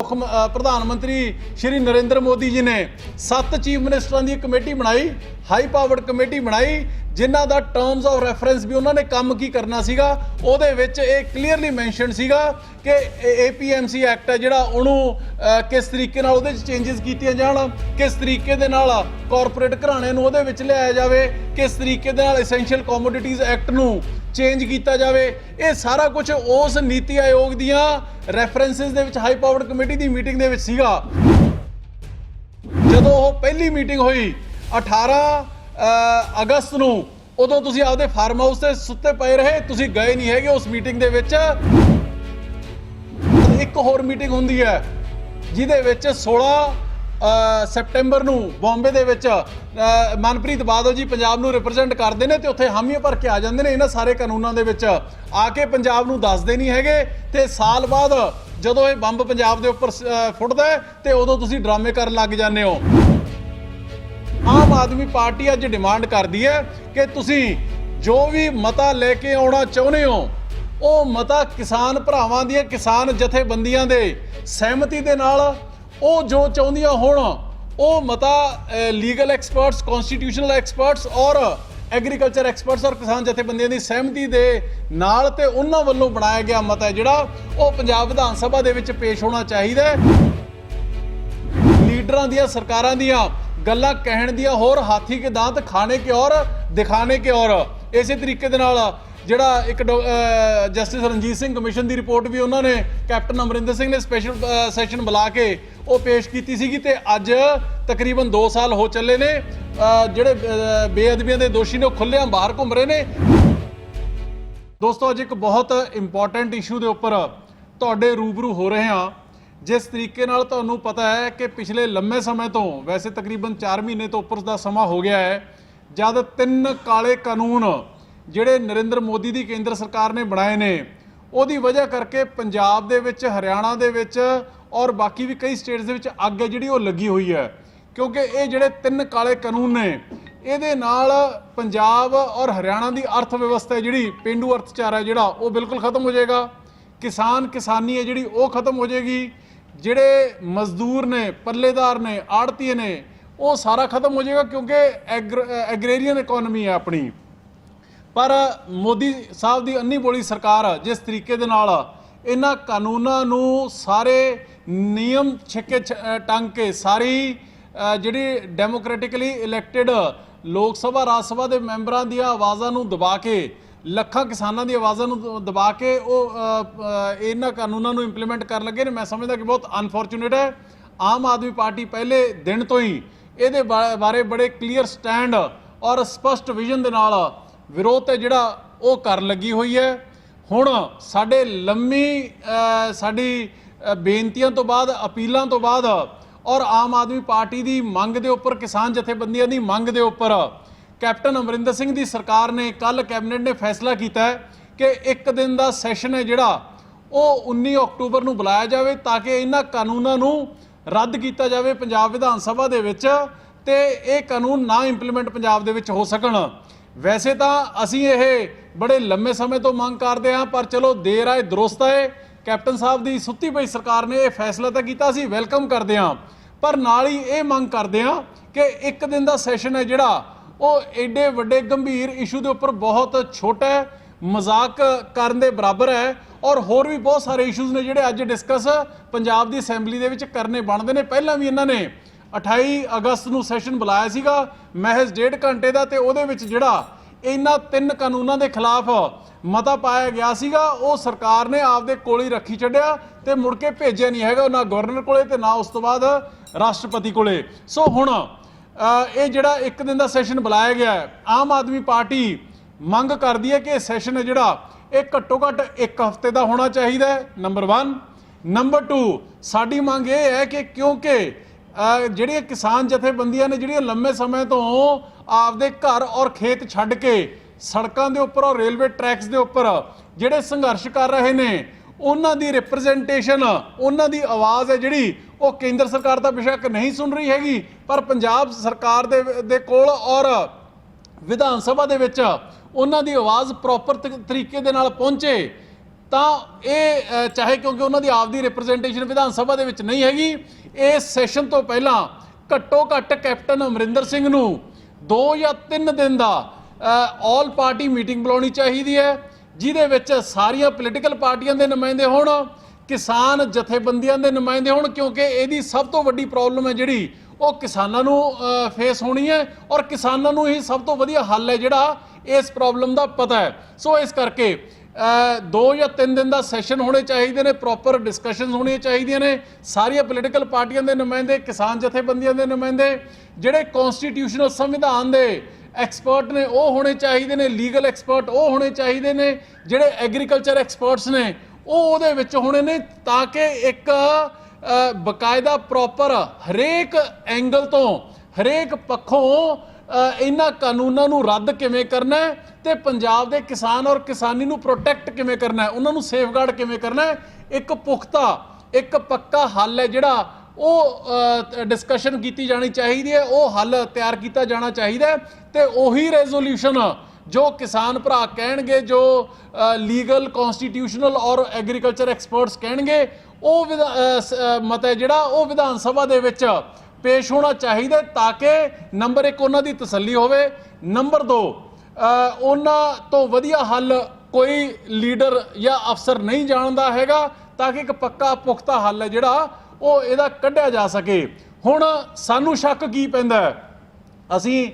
प्रधानमंत्री श्री नरेंद्र मोदी जी ने 7 चीफ मिनिस्टरां दी कमेटी बनाई, हाई पावर्ड कमेटी बनाई, जिन्हां दा टर्म्स ऑफ रेफरेंस भी उन्होंने काम की करना सीगा। ਉਹਦੇ ਵਿੱਚ ਇਹ ਕਲੀਅਰਲੀ ਮੈਂਸ਼ਨ ਸੀਗਾ ਕਿ APMC ਐਕਟ ਹੈ ਜਿਹੜਾ ਉਹਨੂੰ ਕਿਸ ਤਰੀਕੇ ਨਾਲ ਉਹਦੇ ਵਿੱਚ ਚੇਂਜਸ ਕੀਤੀਆਂ ਜਾਣ, ਕਿਸ ਤਰੀਕੇ ਦੇ ਨਾਲ ਕਾਰਪੋਰੇਟ ਘਰਾਣੇ ਨੂੰ ਉਹਦੇ ਵਿੱਚ ਲਿਆਇਆ ਜਾਵੇ, ਕਿਸ ਤਰੀਕੇ ਦੇ ਨਾਲ ਐਸੈਂਸ਼ੀਅਲ ਕਮੋਡਿਟੀਜ਼ ਐਕਟ ਨੂੰ ਚੇਂਜ ਕੀਤਾ ਜਾਵੇ। ਇਹ ਸਾਰਾ ਕੁਝ ਉਸ ਨੀਤੀ ਆਯੋਗ ਦੀਆਂ ਰੈਫਰੈਂਸਿਸ ਦੇ ਵਿੱਚ ਹਾਈ ਪਾਵਰਡ ਕਮੇਟੀ ਦੀ ਮੀਟਿੰਗ ਦੇ ਵਿੱਚ ਸੀਗਾ। ਜਦੋਂ ਉਹ ਪਹਿਲੀ ਮੀਟਿੰਗ ਹੋਈ 18 ਅਗਸਤ ਨੂੰ, ਉਦੋਂ ਤੁਸੀਂ ਆਪਦੇ ਫਾਰਮ ਹਾਊਸ ਤੇ ਸੁੱਤੇ ਪਏ ਰਹੇ, ਤੁਸੀਂ ਗਏ ਨਹੀਂ ਹੈਗੇ ਉਸ ਮੀਟਿੰਗ ਦੇ ਵਿੱਚ। ਇੱਕ ਹੋਰ ਮੀਟਿੰਗ ਹੁੰਦੀ ਹੈ ਜਿਹਦੇ ਵਿੱਚ 16 ਸੈਪਟੈਂਬਰ ਨੂੰ ਬੰਬੇ ਦੇ ਵਿੱਚ ਮਨਪ੍ਰੀਤ ਬਾਦਲ ਜੀ ਪੰਜਾਬ ਨੂੰ ਰਿਪਰੈਜ਼ੈਂਟ ਕਰਦੇ ਨੇ ਤੇ ਉੱਥੇ ਹਾਮੀਆਂ ਭਰ ਕੇ ਆ ਜਾਂਦੇ ਨੇ ਇਹਨਾਂ ਸਾਰੇ ਕਾਨੂੰਨਾਂ ਦੇ ਵਿੱਚ, ਆ ਕੇ ਪੰਜਾਬ ਨੂੰ ਦੱਸਦੇ ਨਹੀਂ ਹੈਗੇ। ਤੇ ਸਾਲ ਬਾਅਦ ਜਦੋਂ ਇਹ ਬੰਬ ਪੰਜਾਬ ਦੇ ਉੱਪਰ ਫੁੱਟਦਾ ਹੈ ਤੇ ਉਦੋਂ ਤੁਸੀਂ ਡਰਾਮੇ ਕਰਨ ਲੱਗ ਜਾਂਦੇ ਹੋ। ਆਮ ਆਦਮੀ ਪਾਰਟੀ ਅੱਜ ਡਿਮਾਂਡ ਕਰਦੀ ਹੈ ਕਿ ਤੁਸੀਂ ਜੋ ਵੀ ਮਤਾ ਲੈ ਕੇ ਆਉਣਾ ਚਾਹੁੰਦੇ ਹੋ ਉਹ ਮਤਾ ਕਿਸਾਨ ਭਰਾਵਾਂ ਦੀਆਂ, ਕਿਸਾਨ ਜਥੇਬੰਦੀਆਂ ਦੇ ਸਹਿਮਤੀ ਦੇ ਨਾਲ ਉਹ ਜੋ ਚਾਹੁੰਦੀਆਂ ਹੋਣ ਉਹ ਮਤਾ ਲੀਗਲ ਐਕਸਪਰਟਸ, ਕਨਸਟੀਟਿਊਸ਼ਨਲ ਐਕਸਪਰਟਸ ਔਰ ਐਗਰੀਕਲਚਰ ਐਕਸਪਰਟਸ ਔਰ ਕਿਸਾਨ ਜਥੇਬੰਦੀਆਂ ਦੀ ਸਹਿਮਤੀ ਦੇ ਨਾਲ ਤੇ ਉਹਨਾਂ ਵੱਲੋਂ ਬਣਾਇਆ ਗਿਆ ਮਤਾ ਜਿਹੜਾ ਉਹ ਪੰਜਾਬ ਵਿਧਾਨ ਸਭਾ ਦੇ ਵਿੱਚ ਪੇਸ਼ ਹੋਣਾ ਚਾਹੀਦਾ ਹੈ। ਲੀਡਰਾਂ ਦੀਆਂ, ਸਰਕਾਰਾਂ ਦੀਆਂ ਗੱਲਾਂ ਕਹਿਣ ਦੀਆਂ ਹੋਰ, ਹਾਥੀ ਕੇ ਦਾंत ਖਾਣੇ ਕੇ ਔਰ ਦਿਖਾਣੇ ਕੇ ਔਰ। ਇਸੇ ਤਰੀਕੇ ਦੇ ਨਾਲ ਜਿਹੜਾ ਇੱਕ ਜਸਟਿਸ ਰਣਜੀਤ ਸਿੰਘ ਕਮਿਸ਼ਨ ਦੀ ਰਿਪੋਰਟ ਵੀ ਉਹਨਾਂ ਨੇ ਕੈਪਟਨ ਅਮਰਿੰਦਰ ਸਿੰਘ ਨੇ ਸਪੈਸ਼ਲ ਸੈਸ਼ਨ ਬੁਲਾ ਕੇ ਉਹ ਪੇਸ਼ ਕੀਤੀ ਸੀਗੀ ਤੇ ਅੱਜ ਤਕਰੀਬਨ 2 ਸਾਲ ਹੋ ਚੱਲੇ ਨੇ। ਜਿਹੜੇ ਬੇਅਦਬੀਆਂ ਦੇ ਦੋਸ਼ੀ ਨੇ ਉਹ ਖੁੱਲ੍ਹੇਆਮ ਬਾਹਰ ਘੁੰਮ ਰਹੇ ਨੇ। ਦੋਸਤੋ, ਅੱਜ ਇੱਕ ਬਹੁਤ ਇੰਪੋਰਟੈਂਟ ਇਸ਼ੂ ਦੇ ਉੱਪਰ ਤੁਹਾਡੇ ਰੂਬਰੂ ਹੋ ਰਹੇ ਹਾਂ। ਜਿਸ ਤਰੀਕੇ ਨਾਲ ਤੁਹਾਨੂੰ ਪਤਾ ਹੈ ਕਿ ਪਿਛਲੇ ਲੰਮੇ ਸਮੇਂ ਤੋਂ, ਵੈਸੇ ਤਕਰੀਬਨ 4 ਮਹੀਨੇ ਤੋਂ ਉੱਪਰ ਦਾ ਸਮਾਂ ਹੋ ਗਿਆ ਹੈ, ਜਦ 3 ਕਾਲੇ ਕਾਨੂੰਨ ਜਿਹੜੇ ਨਰਿੰਦਰ ਮੋਦੀ ਦੀ ਕੇਂਦਰ ਸਰਕਾਰ ਨੇ ਬਣਾਏ ਨੇ, ਉਹਦੀ ਵਜ੍ਹਾ ਕਰਕੇ ਪੰਜਾਬ ਦੇ ਵਿੱਚ, ਹਰਿਆਣਾ ਦੇ ਵਿੱਚ ਔਰ ਬਾਕੀ ਵੀ ਕਈ ਸਟੇਟਸ ਦੇ ਵਿੱਚ ਅੱਗ ਹੈ ਜਿਹੜੀ ਉਹ ਲੱਗੀ ਹੋਈ ਹੈ। ਕਿਉਂਕਿ ਇਹ ਜਿਹੜੇ 3 ਕਾਲੇ ਕਾਨੂੰਨ ਨੇ ਇਹਦੇ ਨਾਲ ਪੰਜਾਬ ਔਰ ਹਰਿਆਣਾ ਦੀ ਅਰਥ ਵਿਵਸਥਾ ਜਿਹੜੀ ਪੇਂਡੂ ਅਰਥਚਾਰਾ ਜਿਹੜਾ ਉਹ ਬਿਲਕੁਲ ਖਤਮ ਹੋ ਜਾਏਗਾ। ਕਿਸਾਨੀ ਹੈ ਜਿਹੜੀ ਉਹ ਖਤਮ ਹੋ ਜਾਏਗੀ। ਜਿਹੜੇ ਮਜ਼ਦੂਰ ਨੇ, ਪੱਲੇਦਾਰ ਨੇ, ਆੜਤੀਏ ਨੇ, ਉਹ ਸਾਰਾ ਖਤਮ ਹੋ ਜਾਏਗਾ ਕਿਉਂਕਿ ਐਗਰੇਰੀਅਨ ਇਕਨੋਮੀ ਹੈ ਆਪਣੀ। ਪਰ ਮੋਦੀ ਸਾਹਿਬ ਦੀ ਅੰਨੀ ਬੋਲੀ ਸਰਕਾਰ ਜਿਸ ਤਰੀਕੇ ਦੇ ਨਾਲ ਇਹਨਾਂ ਕਾਨੂੰਨਾਂ ਨੂੰ ਸਾਰੇ ਨਿਯਮ ਛਿੱਕੇ ਟੰਗ ਕੇ ਸਾਰੀ ਜਿਹੜੀ ਡੈਮੋਕ੍ਰੈਟਿਕਲੀ ਇਲੈਕਟਿਡ ਲੋਕ ਸਭਾ, ਰਾਜ ਸਭਾ ਦੇ ਮੈਂਬਰਾਂ ਦੀਆਂ ਆਵਾਜ਼ਾਂ ਨੂੰ ਦਬਾ ਕੇ, ਲੱਖਾਂ ਕਿਸਾਨਾਂ ਦੀ ਆਵਾਜ਼ਾਂ ਨੂੰ ਦਬਾ ਕੇ ਉਹ ਇਹਨਾਂ ਕਾਨੂੰਨਾਂ ਨੂੰ ਇੰਪਲੀਮੈਂਟ ਕਰਨ ਲੱਗੇ ਨੇ। ਮੈਂ ਸਮਝਦਾ ਕਿ ਬਹੁਤ ਅਨਫੋਰਚੂਨੇਟ ਹੈ। ਆਮ ਆਦਮੀ ਪਾਰਟੀ ਪਹਿਲੇ ਦਿਨ ਤੋਂ ਹੀ ਇਹਦੇ ਬਾਰੇ ਬੜੇ ਕਲੀਅਰ ਸਟੈਂਡ ਔਰ ਸਪਸ਼ਟ ਵਿਜ਼ਨ ਦੇ ਨਾਲ ਵਿਰੋਧ ਹੈ ਜਿਹੜਾ ਉਹ ਕਰਨ ਲੱਗੀ ਹੋਈ ਹੈ। ਹੁਣ ਸਾਡੇ ਸਾਡੀ ਬੇਨਤੀਆਂ ਤੋਂ ਬਾਅਦ, ਅਪੀਲਾਂ ਤੋਂ ਬਾਅਦ ਔਰ ਆਮ ਆਦਮੀ ਪਾਰਟੀ ਦੀ ਮੰਗ ਦੇ ਉੱਪਰ, ਕਿਸਾਨ ਜਥੇਬੰਦੀਆਂ ਦੀ ਮੰਗ ਦੇ ਉੱਪਰ ਕੈਪਟਨ ਅਮਰਿੰਦਰ ਸਿੰਘ ਦੀ ਸਰਕਾਰ ਨੇ, ਕੱਲ ਕੈਬਨਿਟ ਨੇ ਫੈਸਲਾ ਕੀਤਾ ਹੈ ਕਿ 1 ਦਿਨ ਦਾ ਸੈਸ਼ਨ ਹੈ ਜਿਹੜਾ ਉਹ 19 ਅਕਤੂਬਰ ਨੂੰ ਬੁਲਾਇਆ ਜਾਵੇ ਤਾਂ ਕਿ ਇਹਨਾਂ ਕਾਨੂੰਨਾਂ ਨੂੰ ਰੱਦ ਕੀਤਾ ਜਾਵੇ ਪੰਜਾਬ ਵਿਧਾਨ ਸਭਾ ਦੇ ਵਿੱਚ ਤੇ ਇਹ ਕਾਨੂੰਨ ਨਾ ਇੰਪਲੀਮੈਂਟ ਪੰਜਾਬ ਦੇ ਵਿੱਚ ਹੋ ਸਕਣ। ਵੈਸੇ ਤਾਂ ਅਸੀਂ ਇਹ ਬੜੇ ਲੰਮੇ ਸਮੇਂ ਤੋਂ ਮੰਗ ਕਰਦੇ ਹਾਂ, ਪਰ ਚਲੋ ਦੇਰ ਆਏ ਦਰੁਸਤ ਆਏ। ਕੈਪਟਨ ਸਾਹਿਬ ਦੀ ਸੁੱਤੀ ਪਈ ਸਰਕਾਰ ਨੇ ਇਹ ਫੈਸਲਾ ਤਾਂ ਕੀਤਾ, ਅਸੀਂ ਵੈਲਕਮ ਕਰਦੇ ਹਾਂ, ਪਰ ਨਾਲ ਹੀ ਇਹ ਮੰਗ ਕਰਦੇ ਹਾਂ ਕਿ 1 ਦਿਨ ਦਾ ਸੈਸ਼ਨ ਹੈ ਜਿਹੜਾ ਉਹ ਐਡੇ ਵੱਡੇ ਗੰਭੀਰ ਇਸ਼ੂ ਦੇ ਉੱਪਰ ਬਹੁਤ ਛੋਟਾ ਹੈ, ਮਜ਼ਾਕ ਕਰਨ ਦੇ ਬਰਾਬਰ ਹੈ। ਔਰ ਹੋਰ ਵੀ ਬਹੁਤ ਸਾਰੇ ਇਸ਼ੂਜ਼ ਨੇ ਜਿਹੜੇ ਅੱਜ ਡਿਸਕਸ ਪੰਜਾਬ ਦੀ ਅਸੈਂਬਲੀ ਦੇ ਵਿੱਚ ਕਰਨੇ ਬਣਦੇ ਨੇ। ਪਹਿਲਾਂ ਵੀ ਇਹਨਾਂ ਨੇ 28 ਅਗਸਤ ਨੂੰ ਸੈਸ਼ਨ ਬੁਲਾਇਆ ਸੀਗਾ ਮਹਿਜ਼ 1.5 ਘੰਟੇ ਦਾ, ਤੇ ਉਹਦੇ ਵਿੱਚ ਜਿਹੜਾ ਇਹਨਾਂ 3 ਕਾਨੂੰਨਾਂ ਦੇ ਖਿਲਾਫ ਮਤਾ ਪਾਇਆ ਗਿਆ ਸੀਗਾ ਉਹ ਸਰਕਾਰ ਨੇ ਆਪਦੇ ਕੋਲ ਹੀ ਰੱਖੀ ਛੱਡਿਆ ਤੇ ਮੁੜ ਕੇ ਭੇਜਿਆ ਨਹੀਂ ਹੈਗਾ, ਨਾ ਗਵਰਨਰ ਕੋਲੇ ਤੇ ਨਾ ਉਸ ਤੋਂ ਬਾਅਦ ਰਾਸ਼ਟਰਪਤੀ ਕੋਲੇ। ਸੋ ਹੁਣ ਇਹ ਜਿਹੜਾ 1 ਦਿਨ ਦਾ ਸੈਸ਼ਨ ਬੁਲਾਇਆ ਗਿਆ, ਆਮ ਆਦਮੀ ਪਾਰਟੀ ਮੰਗ ਕਰਦੀ ਹੈ ਕਿ ਇਹ ਸੈਸ਼ਨ ਹੈ ਜਿਹੜਾ ਇਹ ਘੱਟੋ ਘੱਟ 1 ਹਫ਼ਤੇ ਦਾ ਹੋਣਾ ਚਾਹੀਦਾ ਹੈ, ਨੰਬਰ 1। ਨੰਬਰ 2, ਸਾਡੀ ਮੰਗ ਇਹ ਹੈ ਕਿ ਕਿਉਂਕਿ ਜਿਹੜੀਆਂ ਕਿਸਾਨ ਜਥੇਬੰਦੀਆਂ ਨੇ ਜਿਹੜੀਆਂ ਲੰਮੇ ਸਮੇਂ ਤੋਂ ਆਪਦੇ ਘਰ ਔਰ ਖੇਤ ਛੱਡ ਕੇ ਸੜਕਾਂ ਦੇ ਉੱਪਰ ਔਰ ਰੇਲਵੇ ਟਰੈਕਸ ਦੇ ਉੱਪਰ ਜਿਹੜੇ ਸੰਘਰਸ਼ ਕਰ ਰਹੇ ਨੇ, ਉਹਨਾਂ ਦੀ ਰਿਪਰੈਜ਼ੈਂਟੇਸ਼ਨ, ਉਹਨਾਂ ਦੀ ਆਵਾਜ਼ ਹੈ ਜਿਹੜੀ ਉਹ ਕੇਂਦਰ ਸਰਕਾਰ ਤਾਂ ਬੇਸ਼ੱਕ ਨਹੀਂ ਸੁਣ ਰਹੀ ਹੈਗੀ, ਪਰ ਪੰਜਾਬ ਸਰਕਾਰ ਦੇ ਕੋਲ ਔਰ ਵਿਧਾਨ ਸਭਾ ਦੇ ਵਿੱਚ ਉਹਨਾਂ ਦੀ ਆਵਾਜ਼ ਪ੍ਰੋਪਰ ਤਰੀਕੇ ਦੇ ਨਾਲ ਪਹੁੰਚੇ ਤਾਂ ਇਹ ਚਾਹੇ ਕਿਉਂਕਿ ਉਹਨਾਂ ਦੀ ਆਪਦੀ ਰਿਪਰੈਜ਼ੈਂਟੇਸ਼ਨ ਵਿਧਾਨ ਸਭਾ ਦੇ ਵਿੱਚ ਨਹੀਂ ਹੈਗੀ, ਇਸ ਸੈਸ਼ਨ ਤੋਂ ਪਹਿਲਾਂ ਘੱਟੋ ਘੱਟ ਕੈਪਟਨ ਅਮਰਿੰਦਰ ਸਿੰਘ ਨੂੰ 2 ਜਾਂ 3 ਦਿਨ ਦਾ ਆਲ ਪਾਰਟੀ ਮੀਟਿੰਗ ਬੁਲਾਉਣੀ ਚਾਹੀਦੀ ਹੈ, ਜਿਹਦੇ ਵਿੱਚ ਸਾਰੀਆਂ ਪੋਲੀਟੀਕਲ ਪਾਰਟੀਆਂ ਦੇ ਨੁਮਾਇੰਦੇ ਹੋਣ, ਕਿਸਾਨ ਜਥੇਬੰਦੀਆਂ ਦੇ ਨੁਮਾਇੰਦੇ ਹੋਣ, ਕਿਉਂਕਿ ਇਹਦੀ ਸਭ ਤੋਂ ਵੱਡੀ ਪ੍ਰੋਬਲਮ ਹੈ ਜਿਹੜੀ ਉਹ ਕਿਸਾਨਾਂ ਨੂੰ ਫੇਸ ਹੋਣੀ ਹੈ, ਔਰ ਕਿਸਾਨਾਂ ਨੂੰ ਹੀ ਸਭ ਤੋਂ ਵਧੀਆ ਹੱਲ ਹੈ ਜਿਹੜਾ ਇਸ ਪ੍ਰੋਬਲਮ ਦਾ ਪਤਾ ਹੈ। ਸੋ ਇਸ ਕਰਕੇ 2 ਜਾਂ 3 ਦਿਨ ਦਾ ਸੈਸ਼ਨ ਹੋਣੇ ਚਾਹੀਦੇ ਨੇ, ਪ੍ਰੋਪਰ ਡਿਸਕਸ਼ਨਸ ਹੋਣੀਆਂ ਚਾਹੀਦੀਆਂ ਨੇ, ਸਾਰੀਆਂ ਪੋਲੀਟੀਕਲ ਪਾਰਟੀਆਂ ਦੇ ਨੁਮਾਇੰਦੇ, ਕਿਸਾਨ ਜਥੇਬੰਦੀਆਂ ਦੇ ਨੁਮਾਇੰਦੇ, ਜਿਹੜੇ ਕਨਸਟੀਟਿਊਸ਼ਨਲ ਸੰਵਿਧਾਨ ਦੇ ਐਕਸਪਰਟ ਨੇ ਉਹ ਹੋਣੇ ਚਾਹੀਦੇ ਨੇ, ਲੀਗਲ ਐਕਸਪਰਟ ਉਹ ਹੋਣੇ ਚਾਹੀਦੇ ਨੇ, ਜਿਹੜੇ ਐਗਰੀਕਲਚਰ ਐਕਸਪਰਟਸ ਨੇ ਉਹ ਉਹਦੇ ਵਿੱਚ ਹੋਣੇ ਨੇ, ਤਾਂ ਕਿ ਇੱਕ ਬਕਾਇਦਾ ਪ੍ਰੋਪਰ ਹਰੇਕ ਐਂਗਲ ਤੋਂ, ਹਰੇਕ ਪੱਖੋਂ ਇਹਨਾਂ ਕਾਨੂੰਨਾਂ ਨੂੰ ਰੱਦ ਕਿਵੇਂ ਕਰਨਾ ਹੈ ਤੇ ਪੰਜਾਬ ਦੇ ਕਿਸਾਨ ਔਰ ਕਿਸਾਨੀ ਨੂੰ ਪ੍ਰੋਟੈਕਟ ਕਿਵੇਂ ਕਰਨਾ ਹੈ, ਉਹਨਾਂ ਨੂੰ ਸੇਫਗਾਰਡ ਕਿਵੇਂ ਕਰਨਾ ਹੈ, ਇੱਕ ਪੁਖਤਾ, ਇੱਕ ਪੱਕਾ ਹੱਲ ਹੈ ਜਿਹੜਾ ਉਹ ਡਿਸਕਸ਼ਨ ਕੀਤੀ ਜਾਣੀ ਚਾਹੀਦੀ ਹੈ, ਉਹ ਹੱਲ ਤਿਆਰ ਕੀਤਾ ਜਾਣਾ ਚਾਹੀਦਾ ਹੈ। ਤੇ ਉਹੀ ਰੈਜ਼ੋਲੂਸ਼ਨ ਜੋ ਕਿਸਾਨ ਭਰਾ ਕਹਿਣਗੇ, ਜੋ ਲੀਗਲ ਕਨਸਟੀਟਿਊਸ਼ਨਲ ਔਰ ਐਗਰੀਕਲਚਰ ਐਕਸਪਰਟਸ ਕਹਿਣਗੇ, ਉਹ ਮਤ ਹੈ ਜਿਹੜਾ ਉਹ ਵਿਧਾਨ ਸਭਾ ਦੇ ਵਿੱਚ ਪੇਸ਼ ਹੋਣਾ ਚਾਹੀਦਾ, ਤਾਂ ਕਿ ਨੰਬਰ 1 ਉਹਨਾਂ ਦੀ ਤਸੱਲੀ ਹੋਵੇ, ਨੰਬਰ 2 ਉਹਨਾਂ ਤੋਂ ਵਧੀਆ ਹੱਲ ਕੋਈ ਲੀਡਰ ਜਾਂ ਅਫਸਰ ਨਹੀਂ ਜਾਣਦਾ ਹੈਗਾ, ਤਾਂ ਕਿ ਇੱਕ ਪੱਕਾ ਪੁਖਤਾ ਹੱਲ ਹੈ ਜਿਹੜਾ ਉਹ ਇਹਦਾ ਕੱਢਿਆ ਜਾ ਸਕੇ। ਹੁਣ ਸਾਨੂੰ ਸ਼ੱਕ ਕੀ ਪੈਂਦਾ, ਅਸੀਂ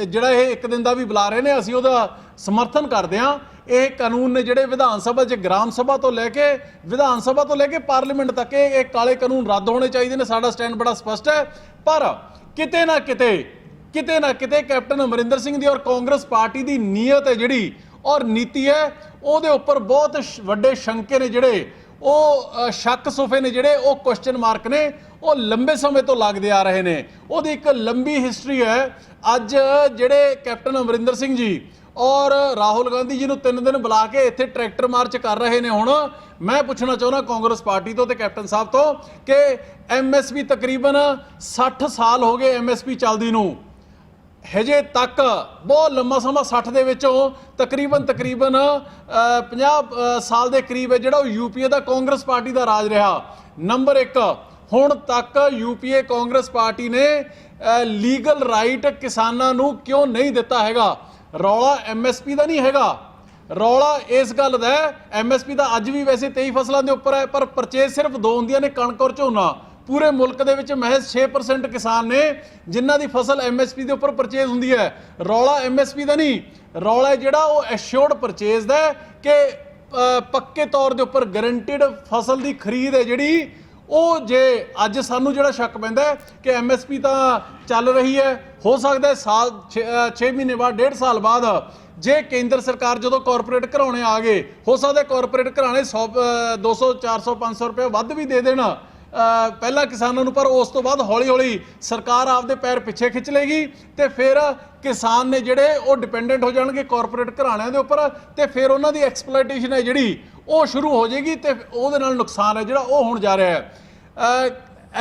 ਜਿਹੜਾ ਇਹ 1 ਦਿਨ ਦਾ ਵੀ ਬੁਲਾ ਰਹੇ ਨੇ, ਅਸੀਂ ਉਹਦਾ ਸਮਰਥਨ ਕਰਦੇ ਹਾਂ। ਇਹ ਕਾਨੂੰਨ ਨੇ ਜਿਹੜੇ ਵਿਧਾਨ ਸਭਾ 'ਚ, ਗ੍ਰਾਮ ਸਭਾ ਤੋਂ ਲੈ ਕੇ ਵਿਧਾਨ ਸਭਾ ਤੋਂ ਲੈ ਕੇ ਪਾਰਲੀਮੈਂਟ ਤੱਕ ਇਹ ਕਾਲੇ ਕਾਨੂੰਨ ਰੱਦ ਹੋਣੇ ਚਾਹੀਦੇ ਨੇ। ਸਾਡਾ ਸਟੈਂਡ ਬੜਾ ਸਪਸ਼ਟ ਹੈ, ਪਰ ਕਿਤੇ ਨਾ ਕਿਤੇ ਕੈਪਟਨ ਅਮਰਿੰਦਰ ਸਿੰਘ ਦੀ ਔਰ ਕਾਂਗਰਸ ਪਾਰਟੀ ਦੀ ਨੀਅਤ ਹੈ ਜਿਹੜੀ ਔਰ ਨੀਤੀ ਹੈ, ਉਹਦੇ ਉੱਪਰ ਬਹੁਤ ਵੱਡੇ ਸ਼ੰਕੇ ਨੇ, ਜਿਹੜੇ ਉਹ ਸ਼ੱਕ ਸੁਫੇ ਨੇ, ਜਿਹੜੇ ਉਹ ਕੁਐਸਚਨ ਮਾਰਕ ਨੇ, ਉਹ ਲੰਬੇ ਸਮੇਂ ਤੋਂ ਲੱਗਦੇ ਆ ਰਹੇ ਨੇ। ਉਹਦੀ ਇੱਕ ਲੰਬੀ ਹਿਸਟਰੀ ਹੈ। ਅੱਜ ਜਿਹੜੇ ਕੈਪਟਨ ਅਮਰਿੰਦਰ ਸਿੰਘ ਜੀ ਔਰ ਰਾਹੁਲ ਗਾਂਧੀ ਜੀ ਨੂੰ 3 ਦਿਨ ਬੁਲਾ ਕੇ ਇੱਥੇ ਟਰੈਕਟਰ ਮਾਰਚ ਕਰ ਰਹੇ ਨੇ। ਹੁਣ ਮੈਂ ਪੁੱਛਣਾ ਚਾਹੁੰਦਾ ਕਾਂਗਰਸ ਪਾਰਟੀ ਤੋਂ ਤੇ ਕੈਪਟਨ ਸਾਹਿਬ ਤੋਂ ਕਿ ਐਮਐਸਪੀ ਤਕਰੀਬਨ 60 ਸਾਲ ਹੋ ਗਏ ਐਮਐਸਪੀ ਚੱਲਦੀ ਨੂੰ, ਹਜੇ ਤੱਕ ਬਹੁਤ ਲੰਮਾ ਸਮਾਂ 60 ਦੇ ਵਿੱਚੋਂ ਤਕਰੀਬਨ 50 ਸਾਲ ਦੇ ਕਰੀਬ ਹੈ ਜਿਹੜਾ ਉਹ ਯੂਪੀਏ ਦਾ ਕਾਂਗਰਸ ਪਾਰਟੀ ਦਾ ਰਾਜ ਰਿਹਾ। ਨੰਬਰ 1, ਹੁਣ ਤੱਕ ਯੂਪੀਏ ਕਾਂਗਰਸ ਪਾਰਟੀ ਨੇ ਲੀਗਲ ਰਾਈਟ ਕਿਸਾਨਾਂ ਨੂੰ ਕਿਉਂ ਨਹੀਂ ਦਿੱਤਾ ਹੈਗਾ। ਰੌਲਾ ਐਮਐਸਪੀ ਦਾ ਨਹੀਂ ਹੈਗਾ, ਰੌਲਾ ਇਸ ਗੱਲ ਦਾ ਹੈ, ਐਮਐਸਪੀ ਦਾ ਅੱਜ ਵੀ ਵੈਸੇ 23 ਫਸਲਾਂ ਦੇ ਉੱਪਰ ਹੈ, ਪਰ ਪਰਚੇਜ਼ ਸਿਰਫ 2 ਹੁੰਦੀਆਂ ਨੇ, ਕਣਕ ਔਰ ਝੋਨਾ। ਪੂਰੇ ਮੁਲਕ ਦੇ ਵਿੱਚ ਮਹਿਜ਼ 6% ਕਿਸਾਨ ਨੇ ਜਿਨ੍ਹਾਂ ਦੀ ਫਸਲ ਐਮਐਸਪੀ ਦੇ ਉੱਪਰ ਪਰਚੇਜ਼ ਹੁੰਦੀ ਹੈ। ਰੌਲਾ ਐਮਐਸਪੀ ਦਾ ਨਹੀਂ, ਰੌਲਾ ਜਿਹੜਾ ਉਹ ਐਸ਼ੋਰਡ ਪਰਚੇਜ਼ ਦਾ, ਕਿ ਪੱਕੇ ਤੌਰ ਦੇ ਉੱਪਰ ਗਰੰਟਿਡ ਫਸਲ ਦੀ ਖਰੀਦ ਹੈ ਜਿਹੜੀ ਉਹ। ਜੇ ਅੱਜ ਸਾਨੂੰ ਜਿਹੜਾ ਸ਼ੱਕ ਪੈਂਦਾ ਕਿ ਐਮਐਸਪੀ ਤਾਂ ਚੱਲ ਰਹੀ ਹੈ, ਹੋ ਸਕਦਾ ਹੈ ਸਾਲ 6 ਮਹੀਨੇ ਬਾਅਦ, 1.5 ਸਾਲ ਬਾਅਦ, ਜੇ ਕੇਂਦਰ ਸਰਕਾਰ ਜਦੋਂ ਕਾਰਪੋਰੇਟ ਘਰਾਉਣੇ ਆ ਗਏ, ਹੋ ਸਕਦਾ ਕਾਰਪੋਰੇਟ ਘਰਾਣੇ 100 200 400 500 ਰੁਪਏ ਵੱਧ ਵੀ ਦੇ ਦੇਣ ਪਹਿਲਾਂ ਕਿਸਾਨਾਂ ਨੂੰ, ਪਰ ਉਸ ਤੋਂ ਬਾਅਦ ਹੌਲੀ ਹੌਲੀ ਸਰਕਾਰ ਆਪਦੇ ਪੈਰ ਪਿੱਛੇ ਖਿੱਚ ਲੇਗੀ ਤੇ ਫਿਰ ਕਿਸਾਨ ਨੇ ਜਿਹੜੇ ਉਹ ਡਿਪੈਂਡੈਂਟ ਹੋ ਜਾਣਗੇ ਕਾਰਪੋਰੇਟ ਘਰਾਣਿਆਂ ਦੇ ਉੱਪਰ, ਤੇ ਫਿਰ ਉਹਨਾਂ ਦੀ ਐਕਸਪਲੋਇਟੇਸ਼ਨ ਹੈ ਜਿਹੜੀ ਉਹ ਸ਼ੁਰੂ ਹੋ ਜਾਏਗੀ, ਤੇ ਉਹਦੇ ਨਾਲ ਨੁਕਸਾਨ ਹੈ ਜਿਹੜਾ ਉਹ ਹੋਣ ਜਾ ਰਿਹਾ ਹੈ।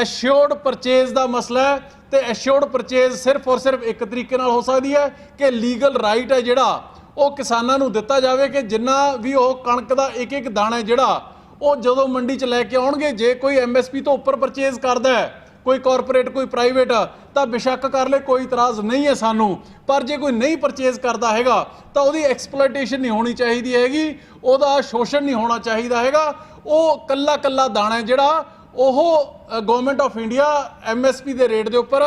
ਐਸ਼ੋਰਡ ਪਰਚੇਜ਼ ਦਾ ਮਸਲਾ ਹੈ, ਤੇ ਐਸ਼ੋਰਡ ਪਰਚੇਜ਼ ਸਿਰਫ ਔਰ ਸਿਰਫ ਇੱਕ ਤਰੀਕੇ ਨਾਲ ਹੋ ਸਕਦੀ ਹੈ ਕਿ ਲੀਗਲ ਰਾਈਟ ਹੈ ਜਿਹੜਾ ਉਹ ਕਿਸਾਨਾਂ ਨੂੰ ਦਿੱਤਾ ਜਾਵੇ, ਕਿ ਜਿੰਨਾ ਵੀ ਉਹ ਕਣਕ ਦਾ ਇੱਕ ਇੱਕ ਦਾਣਾ ਜਿਹੜਾ ਉਹ ਜਦੋਂ ਮੰਡੀ 'ਚ ਲੈ ਕੇ ਆਉਣਗੇ, ਜੇ ਕੋਈ ਐਮਐਸਪੀ ਤੋਂ ਉੱਪਰ ਪਰਚੇਜ਼ ਕਰਦਾ ਹੈ, ਕੋਈ ਕਾਰਪੋਰੇਟ ਕੋਈ ਪ੍ਰਾਈਵੇਟ, ਤਾਂ ਬੇਸ਼ੱਕ ਕਰ ਲੈ, ਕੋਈ ਇਤਰਾਜ਼ ਨਹੀਂ ਹੈ ਸਾਨੂੰ, ਪਰ ਜੇ ਕੋਈ ਨਹੀਂ ਪਰਚੇਜ਼ ਕਰਦਾ ਹੈਗਾ ਤਾਂ ਉਹਦੀ ਐਕਸਪਲੋਇਟੇਸ਼ਨ ਨਹੀਂ ਹੋਣੀ ਚਾਹੀਦੀ ਹੈਗੀ, ਉਹਦਾ ਸ਼ੋਸ਼ਣ ਨਹੀਂ ਹੋਣਾ ਚਾਹੀਦਾ ਹੈਗਾ। ਉਹ ਕੱਲਾ ਕੱਲਾ ਦਾਣਾ ਜਿਹੜਾ ਉਹ ਗਵਰਨਮੈਂਟ ਆਫ ਇੰਡੀਆ ਐਮਐਸਪੀ ਦੇ ਰੇਟ ਦੇ ਉੱਪਰ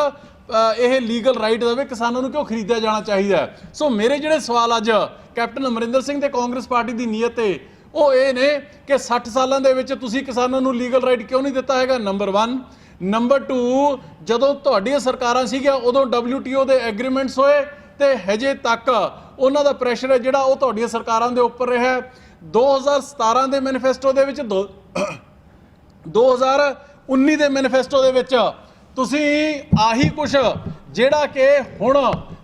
ਇਹ ਲੀਗਲ ਰਾਈਟ ਦੇਵੇ, ਕਿਸਾਨਾਂ ਨੂੰ ਕਿਉਂ ਖਰੀਦਿਆ ਜਾਣਾ ਚਾਹੀਦਾ। ਸੋ ਮੇਰੇ ਜਿਹੜੇ ਸਵਾਲ ਅੱਜ ਕੈਪਟਨ ਅਮਰਿੰਦਰ ਸਿੰਘ ਤੇ ਕਾਂਗਰਸ ਪਾਰਟੀ ਦੀ ਨੀਅਤ ਤੇ ਉਹ ਇਹ ਨੇ ਕਿ 60 ਸਾਲਾਂ ਦੇ ਵਿੱਚ ਤੁਸੀਂ ਕਿਸਾਨਾਂ ਨੂੰ ਲੀਗਲ ਰਾਈਟ ਕਿਉਂ ਨਹੀਂ ਦਿੱਤਾ ਹੈਗਾ, ਨੰਬਰ 1। ਨੰਬਰ 2, ਜਦੋਂ ਤੁਹਾਡੀਆਂ ਸਰਕਾਰਾਂ ਸੀਗੀਆਂ ਉਦੋਂ WTO ਦੇ ਐਗਰੀਮੈਂਟਸ ਹੋਏ ਤੇ ਹਜੇ ਤੱਕ ਉਹਨਾਂ ਦਾ ਪ੍ਰੈਸ਼ਰ ਹੈ ਜਿਹੜਾ ਉਹ ਤੁਹਾਡੀਆਂ ਸਰਕਾਰਾਂ ਦੇ ਉੱਪਰ ਰਿਹਾ। 2017 ਦੇ ਮੈਨੀਫੈਸਟੋ ਦੇ ਵਿੱਚ 2019 ਦੇ ਮੈਨੀਫੈਸਟੋ ਦੇ ਵਿੱਚ ਤੁਸੀਂ ਆਹੀ ਕੁਛ ਜਿਹੜਾ ਕਿ ਹੁਣ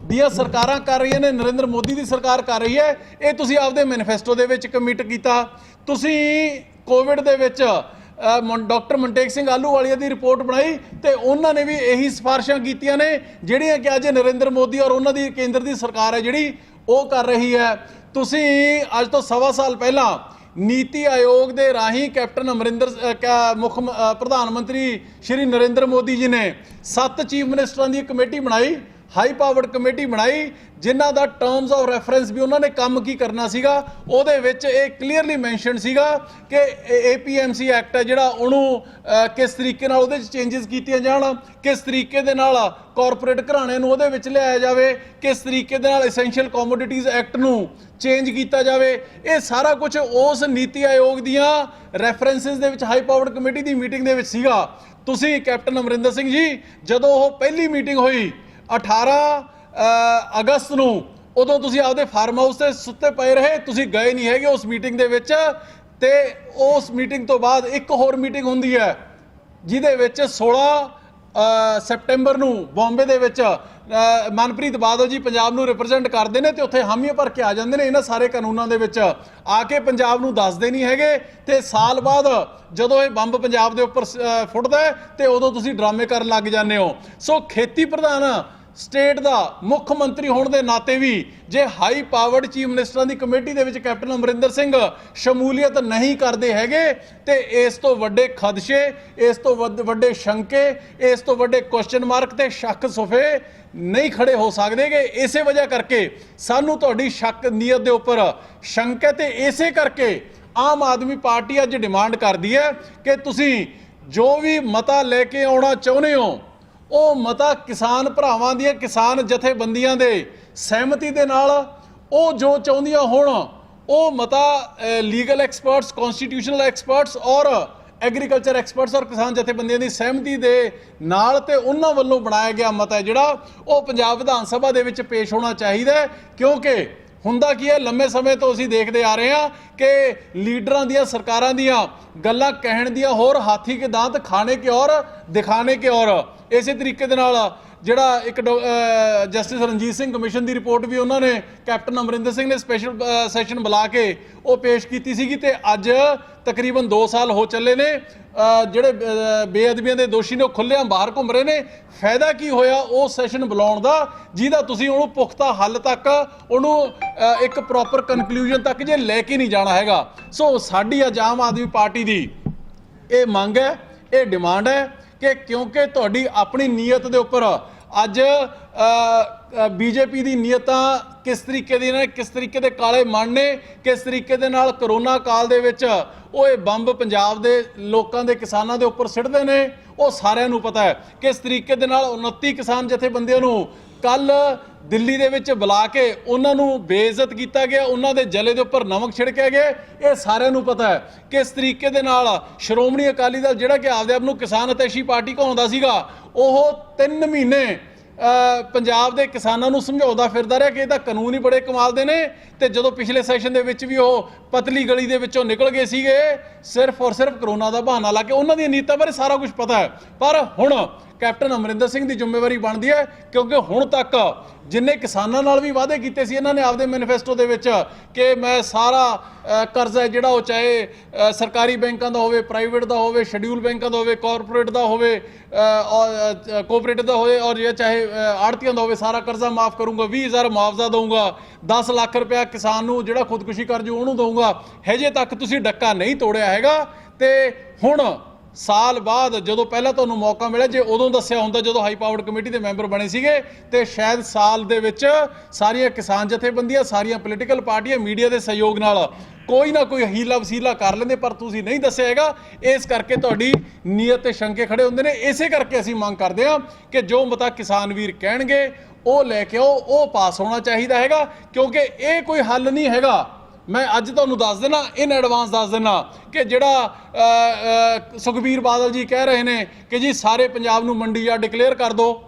ਦੀਆਂ ਸਰਕਾਰਾਂ ਕਰ ਰਹੀਆਂ ਨੇ, ਨਰਿੰਦਰ ਮੋਦੀ ਦੀ ਸਰਕਾਰ ਕਰ ਰਹੀ ਹੈ, ਇਹ ਤੁਸੀਂ ਆਪਦੇ ਮੈਨੀਫੈਸਟੋ ਦੇ ਵਿੱਚ ਕਮਿਟ ਕੀਤਾ। ਤੁਸੀਂ ਕੋਵਿਡ ਦੇ ਵਿੱਚ ਡਾਕਟਰ ਮਨਟੇਕ ਸਿੰਘ ਆਹਲੂਵਾਲੀਆ ਦੀ ਰਿਪੋਰਟ ਬਣਾਈ ਤੇ ਉਹਨਾਂ ਨੇ ਵੀ ਇਹੀ ਸਿਫਾਰਿਸ਼ਾਂ ਕੀਤੀਆਂ ਨੇ ਜਿਹੜੀਆਂ ਕਿ ਅੱਜ ਨਰਿੰਦਰ ਮੋਦੀ ਔਰ ਉਹਨਾਂ ਦੀ ਕੇਂਦਰ ਦੀ ਸਰਕਾਰ ਹੈ ਜਿਹੜੀ ਉਹ ਕਰ ਰਹੀ ਹੈ। ਤੁਸੀਂ ਅੱਜ ਤੋਂ 1.25 ਸਾਲ ਪਹਿਲਾਂ ਨੀਤੀ ਆਯੋਗ ਦੇ ਰਾਹੀਂ ਕੈਪਟਨ ਮੁੱਖ ਪ੍ਰਧਾਨ ਮੰਤਰੀ ਸ਼੍ਰੀ ਨਰਿੰਦਰ ਮੋਦੀ ਜੀ ਨੇ 7 ਚੀਫ ਮਿਨਿਸਟਰਾਂ ਦੀ ਕਮੇਟੀ ਬਣਾਈ, ਹਾਈ ਪਾਵਰਡ ਕਮੇਟੀ ਬਣਾਈ, ਜਿਨ੍ਹਾਂ ਦਾ ਟਰਮਸ ਆਫ ਰੈਫਰੈਂਸ ਵੀ ਉਹਨਾਂ ਨੇ ਕੰਮ ਕੀ ਕਰਨਾ ਸੀਗਾ। ਉਹਦੇ ਵਿੱਚ ਇਹ ਕਲੀਅਰਲੀ ਮੈਂਸ਼ਨ ਸੀਗਾ ਕਿ APMC ਐਕਟ ਹੈ ਜਿਹੜਾ ਉਹਨੂੰ ਕਿਸ ਤਰੀਕੇ ਨਾਲ ਉਹਦੇ 'ਚ ਚੇਂਜਸ ਕੀਤੀਆਂ ਜਾਣ, ਕਿਸ ਤਰੀਕੇ ਦੇ ਨਾਲ ਕਾਰਪੋਰੇਟ ਘਰਾਣੇ ਨੂੰ ਉਹਦੇ ਵਿੱਚ ਲਿਆਇਆ ਜਾਵੇ, ਕਿਸ ਤਰੀਕੇ ਦੇ ਨਾਲ ਐਸੈਂਸ਼ੀਅਲ ਕਮੋਡਿਟੀਜ਼ ਐਕਟ ਨੂੰ ਚੇਂਜ ਕੀਤਾ ਜਾਵੇ। ਇਹ ਸਾਰਾ ਕੁਝ ਉਸ ਨੀਤੀ ਆਯੋਗ ਦੀਆਂ ਰੈਫਰੈਂਸਿਸ ਦੇ ਵਿੱਚ ਹਾਈ ਪਾਵਰਡ ਕਮੇਟੀ ਦੀ ਮੀਟਿੰਗ ਦੇ ਵਿੱਚ ਸੀਗਾ। ਤੁਸੀਂ ਕੈਪਟਨ ਅਮਰਿੰਦਰ ਸਿੰਘ ਜੀ, ਜਦੋਂ ਉਹ ਪਹਿਲੀ ਮੀਟਿੰਗ ਹੋਈ 18 ਅਗਸਤ ਨੂੰ, ਉਦੋਂ ਤੁਸੀਂ ਆਪਦੇ ਫਾਰਮ ਹਾਊਸ ਤੇ ਸੁੱਤੇ ਪਏ ਰਹੇ, ਤੁਸੀਂ ਗਏ ਨਹੀਂ ਹੈਗੇ ਉਸ ਮੀਟਿੰਗ ਦੇ ਵਿੱਚ। ਤੇ ਉਸ ਮੀਟਿੰਗ ਤੋਂ ਬਾਅਦ ਇੱਕ ਹੋਰ ਮੀਟਿੰਗ ਹੁੰਦੀ ਹੈ ਜਿਹਦੇ ਵਿੱਚ 16 ਸੈਪਟੈਂਬਰ ਨੂੰ ਬੰਬੇ ਦੇ ਵਿੱਚ ਮਨਪ੍ਰੀਤ ਬਾਦਲ ਜੀ ਪੰਜਾਬ ਨੂੰ ਰਿਪਰੈਜ਼ੈਂਟ ਕਰਦੇ ਨੇ ਤੇ ਉੱਥੇ ਹਾਮੀਆਂ ਭਰ ਕੇ ਆ ਜਾਂਦੇ ਨੇ ਇਹਨਾਂ ਸਾਰੇ ਕਾਨੂੰਨਾਂ ਦੇ ਵਿੱਚ, ਆ ਕੇ ਪੰਜਾਬ ਨੂੰ ਦੱਸਦੇ ਨਹੀਂ ਹੈਗੇ। ਤੇ ਸਾਲ ਬਾਅਦ ਜਦੋਂ ਇਹ ਬੰਬ ਪੰਜਾਬ ਦੇ ਉੱਪਰ ਫੁੱਟਦਾ ਤੇ ਉਦੋਂ ਤੁਸੀਂ ਡਰਾਮੇ ਕਰਨ ਲੱਗ ਜਾਂਦੇ ਹੋ। ਸੋ ਖੇਤੀ ਪ੍ਰਧਾਨ ਸਟੇਟ ਦਾ ਮੁੱਖ ਮੰਤਰੀ ਹੋਣ ਦੇ ਨਾਤੇ ਵੀ ਜੇ ਹਾਈ ਪਾਵਰਡ ਚੀਫ ਮਿਨਿਸਟਰਾਂ ਦੀ ਕਮੇਟੀ ਦੇ ਵਿੱਚ ਕੈਪਟਨ ਅਮਰਿੰਦਰ ਸਿੰਘ ਸ਼ਮੂਲੀਅਤ ਨਹੀਂ ਕਰਦੇ ਹੈਗੇ ਤੇ ਇਸ ਤੋਂ ਵੱਡੇ ਖਦਸ਼ੇ, ਇਸ ਤੋਂ ਵੱਡੇ ਸ਼ੰਕੇ, ਇਸ ਤੋਂ ਵੱਡੇ ਕੁਐਸਚਨ ਮਾਰਕ ਤੇ ਸ਼ੱਕ ਸੁਫੇ ਨਹੀਂ ਖੜੇ ਹੋ ਸਕਦੇ ਕਿ ਇਸੇ ਵਜ੍ਹਾ ਕਰਕੇ ਸਾਨੂੰ ਤੁਹਾਡੀ ਸ਼ੱਕ ਨੀਅਤ ਦੇ ਉੱਪਰ ਸ਼ੰਕ ਹੈ। ਤੇ ਇਸੇ ਕਰਕੇ ਆਮ ਆਦਮੀ ਪਾਰਟੀ ਅੱਜ ਡਿਮਾਂਡ ਕਰਦੀ ਹੈ ਕਿ ਤੁਸੀਂ ਜੋ ਵੀ ਮਤਾ ਲੈ ਕੇ ਆਉਣਾ ਚਾਹੁੰਦੇ ਹੋ ਉਹ ਮਤਾ ਕਿਸਾਨ ਭਰਾਵਾਂ ਦੀਆਂ, ਕਿਸਾਨ ਜਥੇਬੰਦੀਆਂ ਦੇ ਸਹਿਮਤੀ ਦੇ ਨਾਲ ਉਹ ਜੋ ਚਾਹੁੰਦੀਆਂ ਹੁਣ ਉਹ ਮਤਾ ਲੀਗਲ ਐਕਸਪਰਟਸ, ਕਨਸਟੀਟਿਊਸ਼ਨਲ ਐਕਸਪਰਟਸ ਔਰ ਐਗਰੀਕਲਚਰ ਐਕਸਪਰਟਸ ਔਰ ਕਿਸਾਨ ਜਥੇਬੰਦੀਆਂ ਦੀ ਸਹਿਮਤੀ ਦੇ ਨਾਲ ਤੇ ਉਹਨਾਂ ਵੱਲੋਂ ਬਣਾਇਆ ਗਿਆ ਮਤਾ ਹੈ ਜਿਹੜਾ ਉਹ ਪੰਜਾਬ ਵਿਧਾਨ ਸਭਾ ਦੇ ਵਿੱਚ ਪੇਸ਼ ਹੋਣਾ ਚਾਹੀਦਾ ਹੈ। ਕਿਉਂਕਿ ਹੁੰਦਾ ਕੀ ਹੈ, ਲੰਮੇ ਸਮੇਂ ਤੋਂ ਅਸੀਂ ਦੇਖਦੇ ਆ ਰਹੇ ਹਾਂ ਕਿ ਲੀਡਰਾਂ ਦੀਆਂ, ਸਰਕਾਰਾਂ ਦੀਆਂ ਗੱਲਾਂ ਕਹਿਣ ਦੀਆਂ ਹੋਰ, ਹਾਥੀ ਕੇ ਦਾंत ਖਾਣੇ ਕੇ ਔਰ ਦਿਖਾਣੇ ਕੇ ਔਰ। ਇਸੇ ਤਰੀਕੇ ਦੇ ਨਾਲ ਜਿਹੜਾ ਇੱਕ ਜਸਟਿਸ ਰਣਜੀਤ ਸਿੰਘ ਕਮਿਸ਼ਨ ਦੀ ਰਿਪੋਰਟ ਵੀ ਉਹਨਾਂ ਨੇ ਕੈਪਟਨ ਅਮਰਿੰਦਰ ਸਿੰਘ ਨੇ ਸਪੈਸ਼ਲ ਸੈਸ਼ਨ ਬੁਲਾ ਕੇ ਉਹ ਪੇਸ਼ ਕੀਤੀ ਸੀਗੀ ਤੇ ਅੱਜ ਤਕਰੀਬਨ 2 ਸਾਲ ਹੋ ਚੱਲੇ ਨੇ। ਜਿਹੜੇ ਬੇਅਦਬੀਆਂ ਦੇ ਦੋਸ਼ੀ ਨੇ ਉਹ ਖੁੱਲ੍ਹੇਆਮ ਬਾਹਰ ਘੁੰਮ ਰਹੇ ਨੇ। ਫਾਇਦਾ ਕੀ ਹੋਇਆ ਉਹ ਸੈਸ਼ਨ ਬੁਲਾਉਣ ਦਾ ਜਿਹਦਾ ਤੁਸੀਂ ਉਹਨੂੰ ਪੁਖਤਾ ਹੱਲ ਤੱਕ, ਉਹਨੂੰ ਇੱਕ ਪ੍ਰੋਪਰ ਕਨਕਲੂਜਨ ਤੱਕ ਜੇ ਲੈ ਕੇ ਨਹੀਂ ਜਾਣਾ ਹੈਗਾ। ਸੋ ਸਾਡੀ ਅੱਜ ਆਮ ਆਦਮੀ ਪਾਰਟੀ ਦੀ ਇਹ ਮੰਗ ਹੈ, ਇਹ ਡਿਮਾਂਡ ਹੈ ਕਿ ਕਿਉਂਕਿ ਤੁਹਾਡੀ ਆਪਣੀ ਨੀਅਤ ਦੇ ਉੱਪਰ ਅੱਜ ਬੀਜੇਪੀ ਦੀ ਨੀਅਤਾਂ ਕਿਸ ਤਰੀਕੇ ਦੀ ਨੇ, ਕਿਸ ਤਰੀਕੇ ਦੇ ਕਾਲੇ ਮਨ ਨੇ, ਕਿਸ ਤਰੀਕੇ ਦੇ ਨਾਲ ਕਰੋਨਾ ਕਾਲ ਦੇ ਵਿੱਚ ਉਹ ਇਹ ਬੰਬ ਪੰਜਾਬ ਦੇ ਲੋਕਾਂ ਦੇ, ਕਿਸਾਨਾਂ ਦੇ ਉੱਪਰ ਸਿੱਟਦੇ ਨੇ, ਉਹ ਸਾਰਿਆਂ ਨੂੰ ਪਤਾ ਹੈ। ਕਿਸ ਤਰੀਕੇ ਦੇ ਨਾਲ 29 ਕਿਸਾਨ ਜਥੇਬੰਦੀਆਂ ਨੂੰ ਕੱਲ ਦਿੱਲੀ ਦੇ ਵਿੱਚ ਬੁਲਾ ਕੇ ਉਹਨਾਂ ਨੂੰ ਬੇਇੱਜ਼ਤ ਕੀਤਾ ਗਿਆ, ਉਹਨਾਂ ਦੇ ਜਲੇ ਦੇ ਉੱਪਰ ਨਮਕ ਛਿੜਕਿਆ ਗਿਆ, ਇਹ ਸਾਰਿਆਂ ਨੂੰ ਪਤਾ ਹੈ। ਕਿਸ ਤਰੀਕੇ ਦੇ ਨਾਲ ਸ਼੍ਰੋਮਣੀ ਅਕਾਲੀ ਦਲ ਜਿਹੜਾ ਕਿ ਆਪਦੇ ਆਪ ਨੂੰ ਕਿਸਾਨ ਹਿਤੈਸ਼ੀ ਪਾਰਟੀ ਕਹਾਉਂਦਾ ਸੀਗਾ, ਉਹ 3 ਮਹੀਨੇ ਪੰਜਾਬ ਦੇ ਕਿਸਾਨਾਂ ਨੂੰ ਸਮਝਾਉਂਦਾ ਫਿਰਦਾ ਰਿਹਾ ਕਿ ਇਹ ਤਾਂ ਕਾਨੂੰਨ ਹੀ ਬੜੇ ਕਮਾਲ ਦੇ ਨੇ। ਤੇ ਜਦੋਂ ਪਿਛਲੇ ਸੈਸ਼ਨ ਦੇ ਵਿੱਚ ਵੀ ਉਹ ਪਤਲੀ ਗਲੀ ਦੇ ਵਿੱਚੋਂ ਨਿਕਲ ਗਏ ਸੀਗੇ ਸਿਰਫ ਔਰ ਸਿਰਫ ਕਰੋਨਾ ਦਾ ਬਹਾਨਾ ਲਾ ਕੇ, ਉਹਨਾਂ ਦੀਆਂ ਨੀਤਾਂ ਬਾਰੇ ਸਾਰਾ ਕੁਝ ਪਤਾ ਹੈ। ਪਰ ਹੁਣ ਕੈਪਟਨ ਅਮਰਿੰਦਰ ਸਿੰਘ ਦੀ ਜ਼ਿੰਮੇਵਾਰੀ ਬਣਦੀ ਹੈ ਕਿਉਂਕਿ ਹੁਣ ਤੱਕ ਜਿੰਨੇ ਕਿਸਾਨਾਂ ਨਾਲ ਵੀ ਵਾਅਦੇ ਕੀਤੇ ਸੀ ਇਹਨਾਂ ਨੇ ਆਪਦੇ ਮੈਨੀਫੈਸਟੋ ਦੇ ਵਿੱਚ ਕਿ ਮੈਂ ਸਾਰਾ ਕਰਜ਼ਾ ਜਿਹੜਾ ਉਹ ਚਾਹੇ ਸਰਕਾਰੀ ਬੈਂਕਾਂ ਦਾ ਹੋਵੇ, ਪ੍ਰਾਈਵੇਟ ਦਾ ਹੋਵੇ, ਸ਼ੈਡਿਊਲ ਬੈਂਕਾਂ ਦਾ ਹੋਵੇ, ਕਾਰਪੋਰੇਟ ਦਾ ਹੋਵੇ, ਕੋਆਪਰੇਟਿਵ ਦਾ ਹੋਵੇ ਔਰ ਜਾਂ ਚਾਹੇ ਆੜਤੀਆਂ ਦਾ ਹੋਵੇ, ਸਾਰਾ ਕਰਜ਼ਾ ਮਾਫ ਕਰੂੰਗਾ, 20,000 ਮੁਆਵਜ਼ਾ ਦਊਂਗਾ, 10 ਲੱਖ ਰੁਪਇਆ ਕਿਸਾਨ ਨੂੰ ਜਿਹੜਾ ਖੁਦਕੁਸ਼ੀ ਕਰ ਜੂ ਉਹਨੂੰ ਦਊਂਗਾ। ਹਜੇ ਤੱਕ ਤੁਸੀਂ ਡੱਕਾ ਨਹੀਂ ਤੋੜਿਆ ਹੈਗਾ। ਤੇ ਹੁਣ ਸਾਲ ਬਾਅਦ ਜਦੋਂ ਪਹਿਲਾਂ ਤੁਹਾਨੂੰ ਮੌਕਾ ਮਿਲਿਆ, ਜੇ ਉਦੋਂ ਦੱਸਿਆ ਹੁੰਦਾ ਜਦੋਂ ਹਾਈ ਪਾਵਰਡ ਕਮੇਟੀ ਦੇ ਮੈਂਬਰ ਬਣੇ ਸੀਗੇ ਤੇ ਸ਼ਾਇਦ ਸਾਲ ਦੇ ਵਿੱਚ ਸਾਰੀਆਂ ਕਿਸਾਨ ਜਥੇਬੰਦੀਆਂ, ਸਾਰੀਆਂ ਪੋਲੀਟੀਕਲ ਪਾਰਟੀਆਂ ਮੀਡੀਆ ਦੇ ਸਹਿਯੋਗ ਨਾਲ ਕੋਈ ਨਾ ਕੋਈ ਹੀਲਾ ਵਸੀਲਾ ਕਰ ਲੈਂਦੇ, ਪਰ ਤੁਸੀਂ ਨਹੀਂ ਦੱਸਿਆ ਹੈਗਾ। ਇਸ ਕਰਕੇ ਤੁਹਾਡੀ ਨੀਅਤ ਤੇ ਸ਼ੰਕੇ ਖੜੇ ਹੁੰਦੇ ਨੇ। ਇਸੇ ਕਰਕੇ ਅਸੀਂ ਮੰਗ ਕਰਦੇ ਹਾਂ ਕਿ ਜੋ ਮਤਾ ਕਿਸਾਨ ਵੀਰ ਕਹਿਣਗੇ ਉਹ ਲੈ ਕੇ ਆਓ, ਉਹ ਪਾਸ ਹੋਣਾ ਚਾਹੀਦਾ ਹੈਗਾ ਕਿਉਂਕਿ ਇਹ ਕੋਈ ਹੱਲ ਨਹੀਂ ਹੈਗਾ। ਮੈਂ ਅੱਜ ਤੁਹਾਨੂੰ ਦੱਸ ਦੇਣਾ, ਇਨ ਐਡਵਾਂਸ ਦੱਸ ਦੇਣਾ ਕਿ ਜਿਹੜਾ ਸੁਖਬੀਰ ਬਾਦਲ ਜੀ ਕਹਿ ਰਹੇ ਨੇ ਕਿ ਜੀ ਸਾਰੇ ਪੰਜਾਬ ਨੂੰ ਮੰਡੀ ਯਾਰਡ ਡਿਕਲੇਅਰ ਕਰ ਦਿਓ,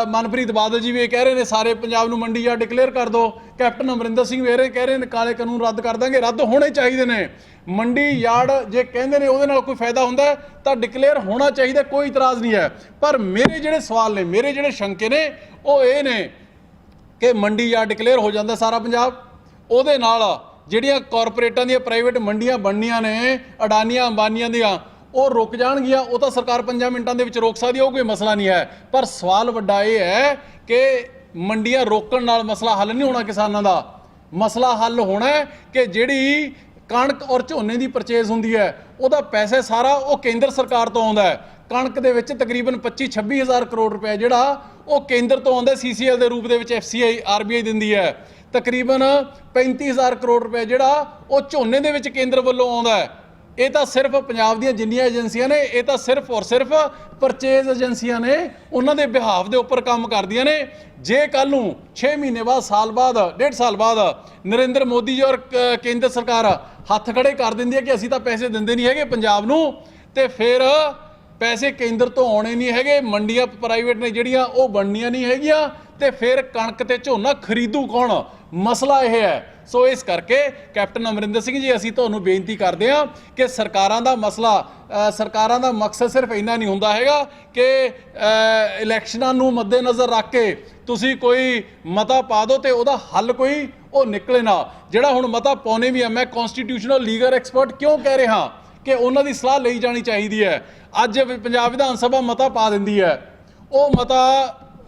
ਮਨਪ੍ਰੀਤ ਬਾਦਲ ਜੀ ਵੀ ਇਹ ਕਹਿ ਰਹੇ ਨੇ ਸਾਰੇ ਪੰਜਾਬ ਨੂੰ ਮੰਡੀ ਯਾਰਡ ਡਿਕਲੇਅਰ ਕਰ ਦਿਓ, ਕੈਪਟਨ ਅਮਰਿੰਦਰ ਸਿੰਘ ਵੀ ਕਹਿ ਰਹੇ ਨੇ ਕਾਲੇ ਕਾਨੂੰਨ ਰੱਦ ਕਰ ਦਾਂਗੇ। ਰੱਦ ਹੋਣੇ ਚਾਹੀਦੇ ਨੇ। ਮੰਡੀ ਯਾਰਡ ਜੇ ਕਹਿੰਦੇ ਨੇ ਉਹਦੇ ਨਾਲ ਕੋਈ ਫਾਇਦਾ ਹੁੰਦਾ ਤਾਂ ਡਿਕਲੇਅਰ ਹੋਣਾ ਚਾਹੀਦਾ, ਕੋਈ ਇਤਰਾਜ਼ ਨਹੀਂ ਹੈ। ਪਰ ਮੇਰੇ ਜਿਹੜੇ ਸਵਾਲ ਨੇ, ਮੇਰੇ ਜਿਹੜੇ ਸ਼ੰਕੇ ਨੇ ਉਹ ਇਹ ਨੇ ਕਿ ਮੰਡੀ ਯਾਰਡ ਡਿਕਲੇਅਰ ਹੋ ਜਾਂਦਾ ਸਾਰਾ ਪੰਜਾਬ, ਉਹਦੇ ਨਾਲ ਜਿਹੜੀਆਂ ਕਾਰਪੋਰੇਟਾਂ ਦੀਆਂ ਪ੍ਰਾਈਵੇਟ ਮੰਡੀਆਂ ਬਣਨੀਆਂ ਨੇ, ਅਡਾਨੀਆਂ ਅੰਬਾਨੀਆਂ ਦੀਆਂ, ਉਹ ਰੁਕ ਜਾਣਗੀਆਂ। ਉਹ ਤਾਂ ਸਰਕਾਰ 5 ਮਿੰਟਾਂ ਦੇ ਵਿੱਚ ਰੋਕ ਸਕਦੀ ਹੈ, ਉਹ ਕੋਈ ਮਸਲਾ ਨਹੀਂ ਹੈ। ਪਰ ਸਵਾਲ ਵੱਡਾ ਇਹ ਹੈ ਕਿ ਮੰਡੀਆਂ ਰੋਕਣ ਨਾਲ ਮਸਲਾ ਹੱਲ ਨਹੀਂ ਹੋਣਾ ਕਿਸਾਨਾਂ ਦਾ। ਮਸਲਾ ਹੱਲ ਹੋਣਾ ਕਿ ਜਿਹੜੀ ਕਣਕ ਔਰ ਝੋਨੇ ਦੀ ਪਰਚੇਜ਼ ਹੁੰਦੀ ਹੈ, ਉਹਦਾ ਪੈਸਾ ਸਾਰਾ ਉਹ ਕੇਂਦਰ ਸਰਕਾਰ ਤੋਂ ਆਉਂਦਾ ਹੈ। ਕਣਕ ਦੇ ਵਿੱਚ ਤਕਰੀਬਨ 25-26 ਹਜ਼ਾਰ ਕਰੋੜ ਰੁਪਏ ਜਿਹੜਾ ਉਹ ਕੇਂਦਰ ਤੋਂ ਆਉਂਦਾ, CCL ਦੇ ਰੂਪ ਦੇ ਵਿੱਚ FCI RBI ਦਿੰਦੀ ਹੈ। ਤਕਰੀਬਨ 35,000 ਕਰੋੜ ਰੁਪਏ ਜਿਹੜਾ ਉਹ ਝੋਨੇ ਦੇ ਵਿੱਚ ਕੇਂਦਰ ਵੱਲੋਂ ਆਉਂਦਾ ਹੈ। ਇਹ ਤਾਂ ਸਿਰਫ ਪੰਜਾਬ ਦੀਆਂ ਜਿੰਨੀਆਂ ਏਜੰਸੀਆਂ ਨੇ, ਇਹ ਤਾਂ ਸਿਰਫ ਔਰ ਸਿਰਫ ਪਰਚੇਜ਼ ਏਜੰਸੀਆਂ ਨੇ, ਉਹਨਾਂ ਦੇ ਬਿਹਾਫ ਦੇ ਉੱਪਰ ਕੰਮ ਕਰਦੀਆਂ ਨੇ। ਜੇ ਕੱਲ ਨੂੰ 6 ਮਹੀਨੇ ਬਾਅਦ, ਸਾਲ ਬਾਅਦ, 1.5 ਸਾਲ ਬਾਅਦ ਨਰਿੰਦਰ ਮੋਦੀ ਜੀ ਔਰ ਕੇਂਦਰ ਸਰਕਾਰ ਹੱਥ ਖੜੇ ਕਰ ਦਿੰਦੀ ਹੈ ਕਿ ਅਸੀਂ ਤਾਂ ਪੈਸੇ ਦਿੰਦੇ ਨਹੀਂ ਹੈਗੇ ਪੰਜਾਬ ਨੂੰ, ਤੇ ਫਿਰ ਪੈਸੇ ਕੇਂਦਰ ਤੋਂ ਆਉਣੇ ਨਹੀਂ ਹੈਗੇ, ਮੰਡੀਆਂ ਪ੍ਰਾਈਵੇਟ ਨੇ ਜਿਹੜੀਆਂ ਉਹ ਬਣਨੀਆਂ ਨਹੀਂ ਹੈਗੀਆਂ, ਤੇ ਫਿਰ ਕਣਕ ਤੇ ਝੋਨਾ ਖਰੀਦੂ ਕੌਣ? ਮਸਲਾ ਇਹ ਹੈ। ਸੋ ਇਸ ਕਰਕੇ ਕੈਪਟਨ ਅਮਰਿੰਦਰ ਸਿੰਘ ਜੀ, ਅਸੀਂ ਤੁਹਾਨੂੰ ਬੇਨਤੀ ਕਰਦੇ ਹਾਂ ਕਿ ਸਰਕਾਰਾਂ ਦਾ ਮਸਲਾ, ਸਰਕਾਰਾਂ ਦਾ ਮਕਸਦ ਸਿਰਫ ਇੰਨਾ ਨਹੀਂ ਹੁੰਦਾ ਹੈਗਾ ਕਿ ਇਲੈਕਸ਼ਨਾਂ ਨੂੰ ਮੱਦੇਨਜ਼ਰ ਰੱਖ ਕੇ ਤੁਸੀਂ ਕੋਈ ਮਤਾ ਪਾ ਦਿਓ ਤੇ ਉਹਦਾ ਹੱਲ ਕੋਈ ਉਹ ਨਿਕਲੇ ਨਾ। ਜਿਹੜਾ ਹੁਣ ਮਤਾ ਪਾਉਣੇ ਵੀ ਆ, ਮੈਂ ਕੌਨਸਟੀਟਿਊਸ਼ਨਲ ਲੀਗਲ ਐਕਸਪਰਟ ਕਿਉਂ ਕਹਿ ਰਿਹਾ ਕਿ ਉਹਨਾਂ ਦੀ ਸਲਾਹ ਲਈ ਜਾਣੀ ਚਾਹੀਦੀ ਹੈ। ਅੱਜ ਪੰਜਾਬ ਵਿਧਾਨ ਸਭਾ ਮਤਾ ਪਾ ਦਿੰਦੀ ਹੈ, ਉਹ ਮਤਾ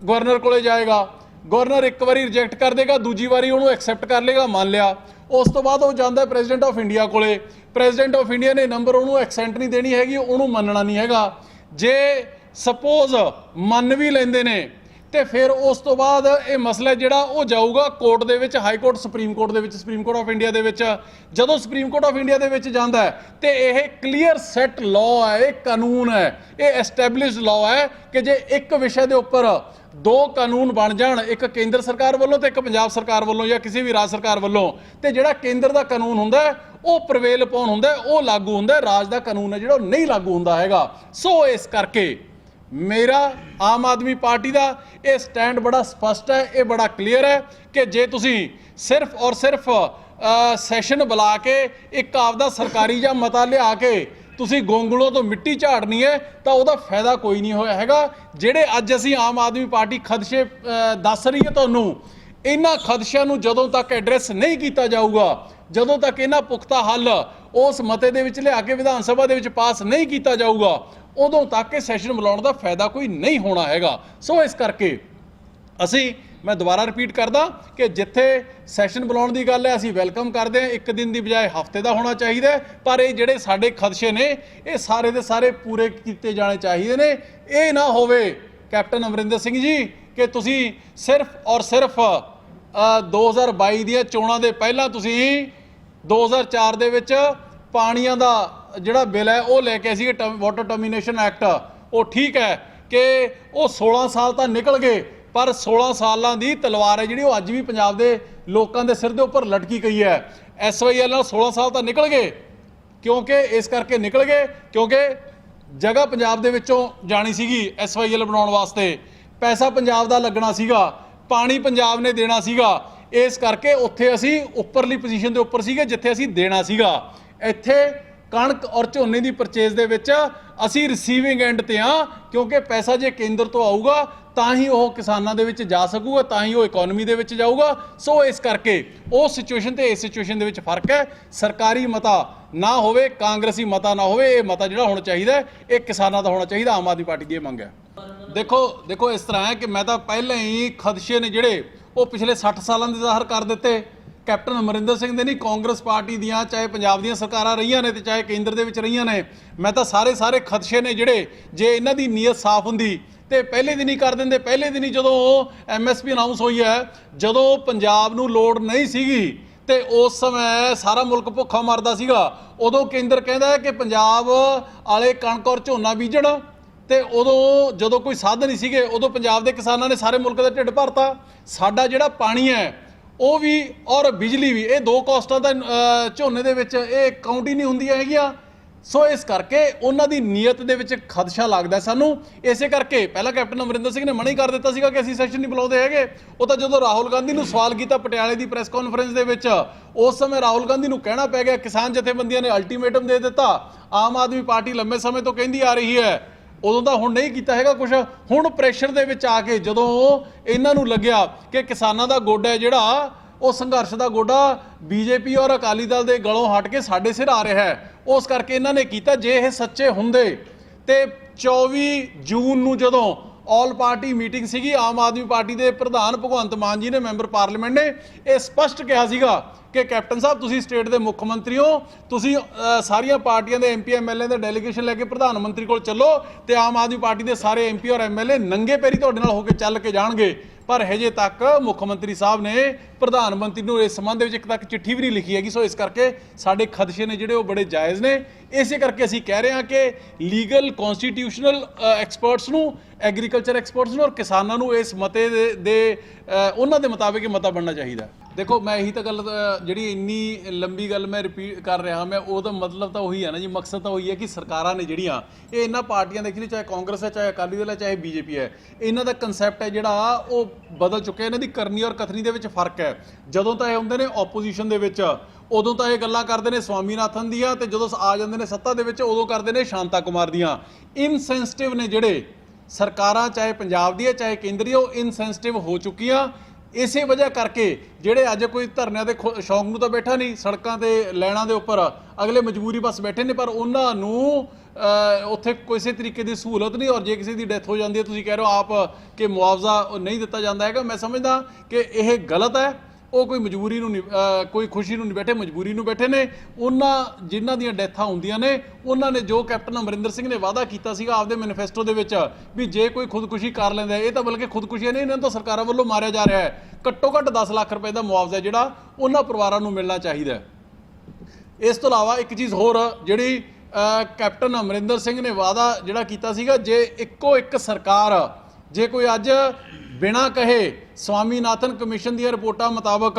ਗਵਰਨਰ ਕੋਲੇ ਜਾਏਗਾ, ਗਵਰਨਰ ਇੱਕ ਵਾਰੀ ਰਿਜੈਕਟ ਕਰ ਦੇਗਾ, ਦੂਜੀ ਵਾਰੀ ਉਹਨੂੰ ਐਕਸੈਪਟ ਕਰ ਲੇਗਾ, ਮੰਨ ਲਿਆ। ਉਸ ਤੋਂ ਬਾਅਦ ਉਹ ਜਾਂਦਾ ਪ੍ਰੈਜ਼ੀਡੈਂਟ ਆਫ ਇੰਡੀਆ ਕੋਲੇ, ਪ੍ਰੈਜ਼ੀਡੈਂਟ ਆਫ ਇੰਡੀਆ ਨੇ ਨੰਬਰ ਉਹਨੂੰ ਐਕਸੈਂਟ ਨਹੀਂ ਦੇਣੀ ਹੈਗੀ, ਉਹਨੂੰ ਮੰਨਣਾ ਨਹੀਂ ਹੈਗਾ। ਜੇ ਸਪੋਜ਼ ਮੰਨ ਵੀ ਲੈਂਦੇ ਨੇ ਤੇ ਫਿਰ ਉਸ ਤੋਂ ਬਾਅਦ ਇਹ ਮਸਲਾ ਜਿਹੜਾ ਉਹ ਜਾਊਗਾ ਕੋਰਟ ਦੇ ਵਿੱਚ, ਹਾਈ ਕੋਰਟ, ਸੁਪਰੀਮ ਕੋਰਟ ਦੇ ਵਿੱਚ, ਸੁਪਰੀਮ ਕੋਰਟ ਆਫ ਇੰਡੀਆ ਦੇ ਵਿੱਚ। ਜਦੋਂ ਸੁਪਰੀਮ ਕੋਰਟ ਆਫ ਇੰਡੀਆ ਦੇ ਵਿੱਚ ਜਾਂਦਾ ਤੇ ਇਹ ਕਲੀਅਰ ਸੈਟ ਲਾਅ ਹੈ, ਇਹ ਕਾਨੂੰਨ ਹੈ, ਇਹ ਐਸਟੈਬਲਿਸ਼ਡ ਲਾਅ ਹੈ ਕਿ ਜੇ ਇੱਕ ਵਿਸ਼ੇ ਦੇ ਉੱਪਰ ਦੋ ਕਾਨੂੰਨ ਬਣ ਜਾਣ, ਇੱਕ ਕੇਂਦਰ ਸਰਕਾਰ ਵੱਲੋਂ ਤੇ ਇੱਕ ਪੰਜਾਬ ਸਰਕਾਰ ਵੱਲੋਂ ਜਾਂ ਕਿਸੇ ਵੀ ਰਾਜ ਸਰਕਾਰ ਵੱਲੋਂ, ਤੇ ਜਿਹੜਾ ਕੇਂਦਰ ਦਾ ਕਾਨੂੰਨ ਹੁੰਦਾ ਉਹ ਪ੍ਰਵੇਲ ਪਾਉਣ ਹੁੰਦਾ, ਉਹ ਲਾਗੂ ਹੁੰਦਾ, ਰਾਜ ਦਾ ਕਾਨੂੰਨ ਹੈ ਜਿਹੜਾ ਉਹ ਨਹੀਂ ਲਾਗੂ ਹੁੰਦਾ ਹੈਗਾ। ਸੋ ਇਸ ਕਰਕੇ ਮੇਰਾ ਆਮ ਆਦਮੀ ਪਾਰਟੀ ਦਾ ਇਹ ਸਟੈਂਡ ਬੜਾ ਸਪਸ਼ਟ ਹੈ, ਇਹ ਬੜਾ ਕਲੀਅਰ ਹੈ ਕਿ ਜੇ ਤੁਸੀਂ ਸਿਰਫ ਔਰ ਸਿਰਫ ਸੈਸ਼ਨ ਬੁਲਾ ਕੇ ਇੱਕ ਆਪਦਾ ਸਰਕਾਰੀ ਜਾਂ ਮਤਾ ਲਿਆ ਕੇ ਤੁਸੀਂ ਗੋਂਗਲੋਂ ਤੋਂ ਮਿੱਟੀ ਝਾੜਨੀ ਹੈ ਤਾਂ ਉਹਦਾ ਫਾਇਦਾ ਕੋਈ ਨਹੀਂ ਹੋਇਆ ਹੈਗਾ। ਜਿਹੜੇ ਅੱਜ ਅਸੀਂ ਆਮ ਆਦਮੀ ਪਾਰਟੀ ਖਦਸ਼ੇ ਦੱਸ ਰਹੀ ਹੈ ਤੁਹਾਨੂੰ, ਇਹਨਾਂ ਖਦਸ਼ਿਆਂ ਨੂੰ ਜਦੋਂ ਤੱਕ ਐਡਰੈਸ ਨਹੀਂ ਕੀਤਾ ਜਾਊਗਾ, ਜਦੋਂ ਤੱਕ ਇਹਨਾਂ ਪੁਖਤਾ ਹੱਲ ਉਸ ਮਤੇ ਦੇ ਵਿੱਚ ਲਿਆ ਕੇ ਵਿਧਾਨ ਸਭਾ ਦੇ ਵਿੱਚ ਪਾਸ ਨਹੀਂ ਕੀਤਾ ਜਾਊਗਾ, ਉਦੋਂ ਤੱਕ ਇਹ ਸੈਸ਼ਨ ਬੁਲਾਉਣ ਦਾ ਫਾਇਦਾ ਕੋਈ ਨਹੀਂ ਹੋਣਾ ਹੈਗਾ। ਸੋ ਇਸ ਕਰਕੇ ਮੈਂ ਦੁਬਾਰਾ ਰਿਪੀਟ ਕਰਦਾ ਕਿ ਜਿੱਥੇ ਸੈਸ਼ਨ ਬੁਲਾਉਣ ਦੀ ਗੱਲ ਹੈ ਅਸੀਂ ਵੈਲਕਮ ਕਰਦੇ ਹਾਂ, ਇੱਕ ਦਿਨ ਦੀ ਬਜਾਏ ਹਫ਼ਤੇ ਦਾ ਹੋਣਾ ਚਾਹੀਦਾ, ਪਰ ਇਹ ਜਿਹੜੇ ਸਾਡੇ ਖਦਸ਼ੇ ਨੇ ਇਹ ਸਾਰੇ ਦੇ ਸਾਰੇ ਪੂਰੇ ਕੀਤੇ ਜਾਣੇ ਚਾਹੀਦੇ ਨੇ। ਇਹ ਨਾ ਹੋਵੇ ਕੈਪਟਨ ਅਮਰਿੰਦਰ ਸਿੰਘ ਜੀ ਕਿ ਤੁਸੀਂ ਸਿਰਫ ਔਰ ਸਿਰਫ 2022 ਦੀਆਂ ਚੋਣਾਂ ਦੇ ਪਹਿਲਾਂ ਤੁਸੀਂ 2004 ਦੇ ਵਿੱਚ ਪਾਣੀਆਂ ਦਾ ਜਿਹੜਾ ਬਿੱਲ ਹੈ ਉਹ ਲੈ ਕੇ ਸੀ, ਵਾਟਰ ਟਰਮੀਨੇਸ਼ਨ ਐਕਟ, ਉਹ ਠੀਕ ਹੈ ਕਿ ਉਹ 16 ਸਾਲ ਤਾਂ ਨਿਕਲ ਗਏ, ਪਰ 16 ਸਾਲਾਂ ਦੀ ਤਲਵਾਰ ਹੈ ਜਿਹੜੀ ਉਹ ਅੱਜ ਵੀ ਪੰਜਾਬ ਦੇ ਲੋਕਾਂ ਦੇ ਸਿਰ ਦੇ ਉੱਪਰ ਲਟਕੀ ਗਈ ਹੈ। SYL ਨਾਲ 16 ਸਾਲ ਤਾਂ ਨਿਕਲ ਗਏ, ਕਿਉਂਕਿ ਇਸ ਕਰਕੇ ਨਿਕਲ ਗਏ ਕਿਉਂਕਿ ਜਗ੍ਹਾ ਪੰਜਾਬ ਦੇ ਵਿੱਚੋਂ ਜਾਣੀ ਸੀਗੀ SYL ਬਣਾਉਣ ਵਾਸਤੇ, ਪੈਸਾ ਪੰਜਾਬ ਦਾ ਲੱਗਣਾ ਸੀਗਾ, ਪਾਣੀ ਪੰਜਾਬ ਨੇ ਦੇਣਾ ਸੀਗਾ, ਇਸ ਕਰਕੇ ਉੱਥੇ ਅਸੀਂ ਉੱਪਰਲੀ ਪੋਜੀਸ਼ਨ ਦੇ ਉੱਪਰ ਸੀਗੇ ਜਿੱਥੇ ਅਸੀਂ ਦੇਣਾ ਸੀਗਾ। ਇੱਥੇ ਕਣਕ ਔਰ ਝੋਨੇ ਦੀ ਪਰਚੇਜ਼ ਦੇ ਵਿੱਚ ਅਸੀਂ ਰਿਸੀਵਿੰਗ ਐਂਡ ਤੇ ਹਾਂ, ਕਿਉਂਕਿ ਪੈਸਾ ਜੇ ਕੇਂਦਰ ਤੋਂ ਆਊਗਾ ਤਾਂ ਹੀ ਉਹ ਕਿਸਾਨਾਂ ਦੇ ਵਿੱਚ ਜਾ ਸਕੂਗਾ, ਤਾਂ ਹੀ ਉਹ ਇਕਨੋਮੀ ਦੇ ਵਿੱਚ ਜਾਊਗਾ। ਸੋ ਇਸ ਕਰਕੇ ਉਹ ਸਿਚੁਏਸ਼ਨ ਤੇ ਇਸ ਸਿਚੁਏਸ਼ਨ ਦੇ ਵਿੱਚ ਫਰਕ ਹੈ। ਸਰਕਾਰੀ ਮਤਾ ਨਾ ਹੋਵੇ, ਕਾਂਗਰਸੀ ਮਤਾ ਨਾ ਹੋਵੇ, ਇਹ ਮਤਾ ਜਿਹੜਾ ਹੋਣਾ ਚਾਹੀਦਾ ਇਹ ਕਿਸਾਨਾਂ ਦਾ ਹੋਣਾ ਚਾਹੀਦਾ। ਆਮ ਆਦਮੀ ਪਾਰਟੀ ਦੀ ਇਹ ਮੰਗ ਹੈ। ਦੇਖੋ ਇਸ ਤਰ੍ਹਾਂ ਹੈ ਕਿ ਮੈਂ ਤਾਂ ਪਹਿਲਾਂ ਹੀ ਖਦਸ਼ੇ ਨੇ ਜਿਹੜੇ ਉਹ ਪਿਛਲੇ 60 ਸਾਲਾਂ ਦੇ ਜ਼ਾਹਰ ਕਰ ਦਿੱਤੇ। ਕੈਪਟਨ ਅਮਰਿੰਦਰ ਸਿੰਘ ਦੇ ਨਹੀਂ, ਕਾਂਗਰਸ ਪਾਰਟੀ ਦੀਆਂ ਚਾਹੇ ਪੰਜਾਬ ਦੀਆਂ ਸਰਕਾਰਾਂ ਰਹੀਆਂ ਨੇ ਤੇ ਚਾਹੇ ਕੇਂਦਰ ਦੇ ਵਿੱਚ ਰਹੀਆਂ ਨੇ, ਮੈਂ ਤਾਂ ਸਾਰੇ ਖਦਸ਼ੇ ਨੇ ਜਿਹੜੇ ਜੇ ਇਹਨਾਂ ਦੀ ਨੀਅਤ ਸਾਫ਼ ਹੁੰਦੀ ਤੇ ਪਹਿਲੇ ਦਿਨ ਹੀ ਕਰ ਦਿੰਦੇ। ਪਹਿਲੇ ਦਿਨ ਹੀ ਜਦੋਂ MSP ਅਨਾਉਂਸ ਹੋਈ ਹੈ, ਜਦੋਂ ਪੰਜਾਬ ਨੂੰ ਲੋੜ ਨਹੀਂ ਸੀਗੀ ਤੇ ਉਸ ਸਮੇਂ ਸਾਰਾ ਮੁਲਕ ਭੁੱਖਾ ਮਰਦਾ ਸੀਗਾ, ਉਦੋਂ ਕੇਂਦਰ ਕਹਿੰਦਾ ਹੈ ਕਿ ਪੰਜਾਬ ਵਾਲੇ ਕਣਕ ਔਰ ਝੋਨਾ ਬੀਜਣ, ਤੇ ਉਦੋਂ ਜਦੋਂ ਕੋਈ ਸਾਧਨ ਨਹੀਂ ਸੀਗੇ ਉਦੋਂ ਪੰਜਾਬ ਦੇ ਕਿਸਾਨਾਂ ਨੇ ਸਾਰੇ ਮੁਲਕ ਦਾ ਢਿੱਡ ਭਰਤਾ। ਸਾਡਾ ਜਿਹੜਾ ਪਾਣੀ ਹੈ ਉਹ ਵੀ ਔਰ ਬਿਜਲੀ ਵੀ, ਇਹ ਦੋ ਕਾਸਟਾਂ ਦਾ ਝੋਨੇ ਦੇ ਵਿੱਚ ਇਹ ਕਾਊਂਟ ਹੀ ਨਹੀਂ ਹੁੰਦੀਆਂ ਹੈਗੀਆਂ। ਸੋ ਇਸ ਕਰਕੇ ਉਹਨਾਂ ਦੀ ਨੀਅਤ ਦੇ ਵਿੱਚ ਖਦਸ਼ਾ ਲੱਗਦਾ ਸਾਨੂੰ। ਇਸੇ ਕਰਕੇ ਪਹਿਲਾਂ ਕੈਪਟਨ ਅਮਰਿੰਦਰ ਸਿੰਘ ਨੇ ਮਨਾ ਹੀ ਕਰ ਦਿੱਤਾ ਸੀਗਾ ਕਿ ਅਸੀਂ ਸੈਸ਼ਨ ਨਹੀਂ ਬੁਲਾਉਂਦੇ ਹੈਗੇ। ਉਹ ਤਾਂ ਜਦੋਂ ਰਾਹੁਲ ਗਾਂਧੀ ਨੂੰ ਸਵਾਲ ਕੀਤਾ ਪਟਿਆਲੇ ਦੀ ਪ੍ਰੈਸ ਕਾਨਫਰੰਸ ਦੇ ਵਿੱਚ, ਉਸ ਸਮੇਂ ਰਾਹੁਲ ਗਾਂਧੀ ਨੂੰ ਕਹਿਣਾ ਪੈ ਗਿਆ, ਕਿਸਾਨ ਜਥੇਬੰਦੀਆਂ ਨੇ ਅਲਟੀਮੇਟਮ ਦੇ ਦਿੱਤਾ। ਆਮ ਆਦਮੀ ਪਾਰਟੀ ਲੰਬੇ ਸਮੇਂ ਤੋਂ ਕਹਿੰਦੀ ਆ ਰਹੀ ਹੈ, ਉਦੋਂ ਤਾਂ ਹੁਣ ਨਹੀਂ ਕੀਤਾ ਹੈਗਾ ਕੁਛ। ਹੁਣ ਪ੍ਰੈਸ਼ਰ ਦੇ ਵਿੱਚ ਆ ਕੇ ਜਦੋਂ ਇਹਨਾਂ ਨੂੰ ਲੱਗਿਆ ਕਿ ਕਿਸਾਨਾਂ ਦਾ ਗੋਡਾ ਜਿਹੜਾ ਉਹ ਸੰਘਰਸ਼ ਦਾ ਗੋਡਾ BJP ਔਰ ਅਕਾਲੀ ਦਲ ਦੇ ਗਲੋਂ ਹਟ ਕੇ ਸਾਡੇ ਸਿਰ ਆ ਰਿਹਾ ਹੈ, ਉਸ ਕਰਕੇ ਇਹਨਾਂ ਨੇ ਕੀਤਾ। ਜੇ ਇਹ ਸੱਚੇ ਹੁੰਦੇ ਤੇ 24 ਜੂਨ ਨੂੰ ਜਦੋਂ ਆਲ ਪਾਰਟੀ ਮੀਟਿੰਗ ਸੀਗੀ, ਆਮ ਆਦਮੀ ਪਾਰਟੀ ਦੇ ਪ੍ਰਧਾਨ ਭਗਵੰਤ ਮਾਨ ਜੀ ਨੇ, ਮੈਂਬਰ ਪਾਰਲੀਮੈਂਟ ਨੇ ਇਹ ਸਪਸ਼ਟ ਕਿਹਾ ਸੀਗਾ कि कैप्टन साहब तुसीं स्टेट के मुख मंत्री हो, तुसीं सारिया पार्टियां दे MP MLA दे डेलीगेशन लैके प्रधानमंत्री कोल चलो ते आम आदमी पार्टी के सारे MP और MLA नंगे पैरी तुहाडे नाल होके चल के जाणगे। पर हजे तक मुख्यमंत्री साहब ने प्रधानमंत्री नूं इस संबंध में एक तक चिट्ठी भी नहीं लिखी हैगी। सो इस करके साडे खदशे ने जिहड़े वो बड़े जायज़ ने। इसे करके असीं कह रहे हैं कि लीगल कॉन्स्टिट्यूशनल एक्सपर्ट्स नूं, एग्रीकल्चर एक्सपर्ट्स नूं और किसानां नूं इस मते दे उन्हां दे मुताबिक मता बनना चाहिए। देखो मैं यही तो गल जी इन्नी लंबी गल मैं रिपीट कर रहा, मैं वो मतलब तो वही है ना जी, मकसद तो वही है कि सरकारां ने जिहड़ियां ये इन्हां पार्टियां देख ली, चाहे कांग्रेस है, चाहे अकाली दल है, चाहे BJP है, इन्हां दा कंसैप्ट है जिहड़ा वो बदल चुके। इन्हां दी करनी और कथनी दे विच फर्क है। जदों तो ये हुंदे ने ओपोजिशन दे विच उदों तो ये गल्लां करदे ने स्वामीनाथन दियां, ते जदों आ जांदे ने सत्ता दे विच उदों करदे ने शांता कुमार दियां। इनसेंसिटिव ने जिहड़े सरकारां, चाहे पंजाब दी है चाहे केंद्र दी, वो इनसेंसिटिव हो चुकियां। इसे वजह करके जिहड़े अज कोई धरनिਆਂ ਦੇ शौक ਨੂੰ ਤਾਂ बैठा नहीं, सड़कों के लाइनों के उपर अगले मजबूरी बस बैठे ने, पर उन्होंने उत्थे किसी तरीके की सहूलत नहीं। और जे किसी की डेथ हो जाती है, तुसीं कह रहे हो आप कि मुआवजा नहीं दिता जाता है, मैं समझदा कि यह गलत है। वो कोई मजबूरी नूं नहीं, कोई खुशी नूं नहीं बैठे, मजबूरी नूं बैठे ने। उन्हां जिन्हां दीयां डेथां हुंदियां ने, उन्होंने जो कैप्टन अमरिंदर सिंह ने वादा किया सीगा आपदे मैनीफेस्टो दे विच भी जे कोई खुदकुशी कर लैंदा है, ये तो बल्कि खुदकुशियां नहीं, इन्हां तो सरकारां वल्लों मारिया जा रहा है। घट्टो घट्ट 10 लाख रुपए का मुआवजा जिहड़ा उन्हां परिवारां नूं मिलना चाहिए। इस तो इलावा एक चीज़ होर जिहड़ी कैप्टन अमरिंदर सिंह ने वादा जिहड़ा कीता सीगा, जे इक्को एक सरकार जे कोई अज बिना कहे स्वामीनाथन कमीशन दी रिपोर्टां मुताबक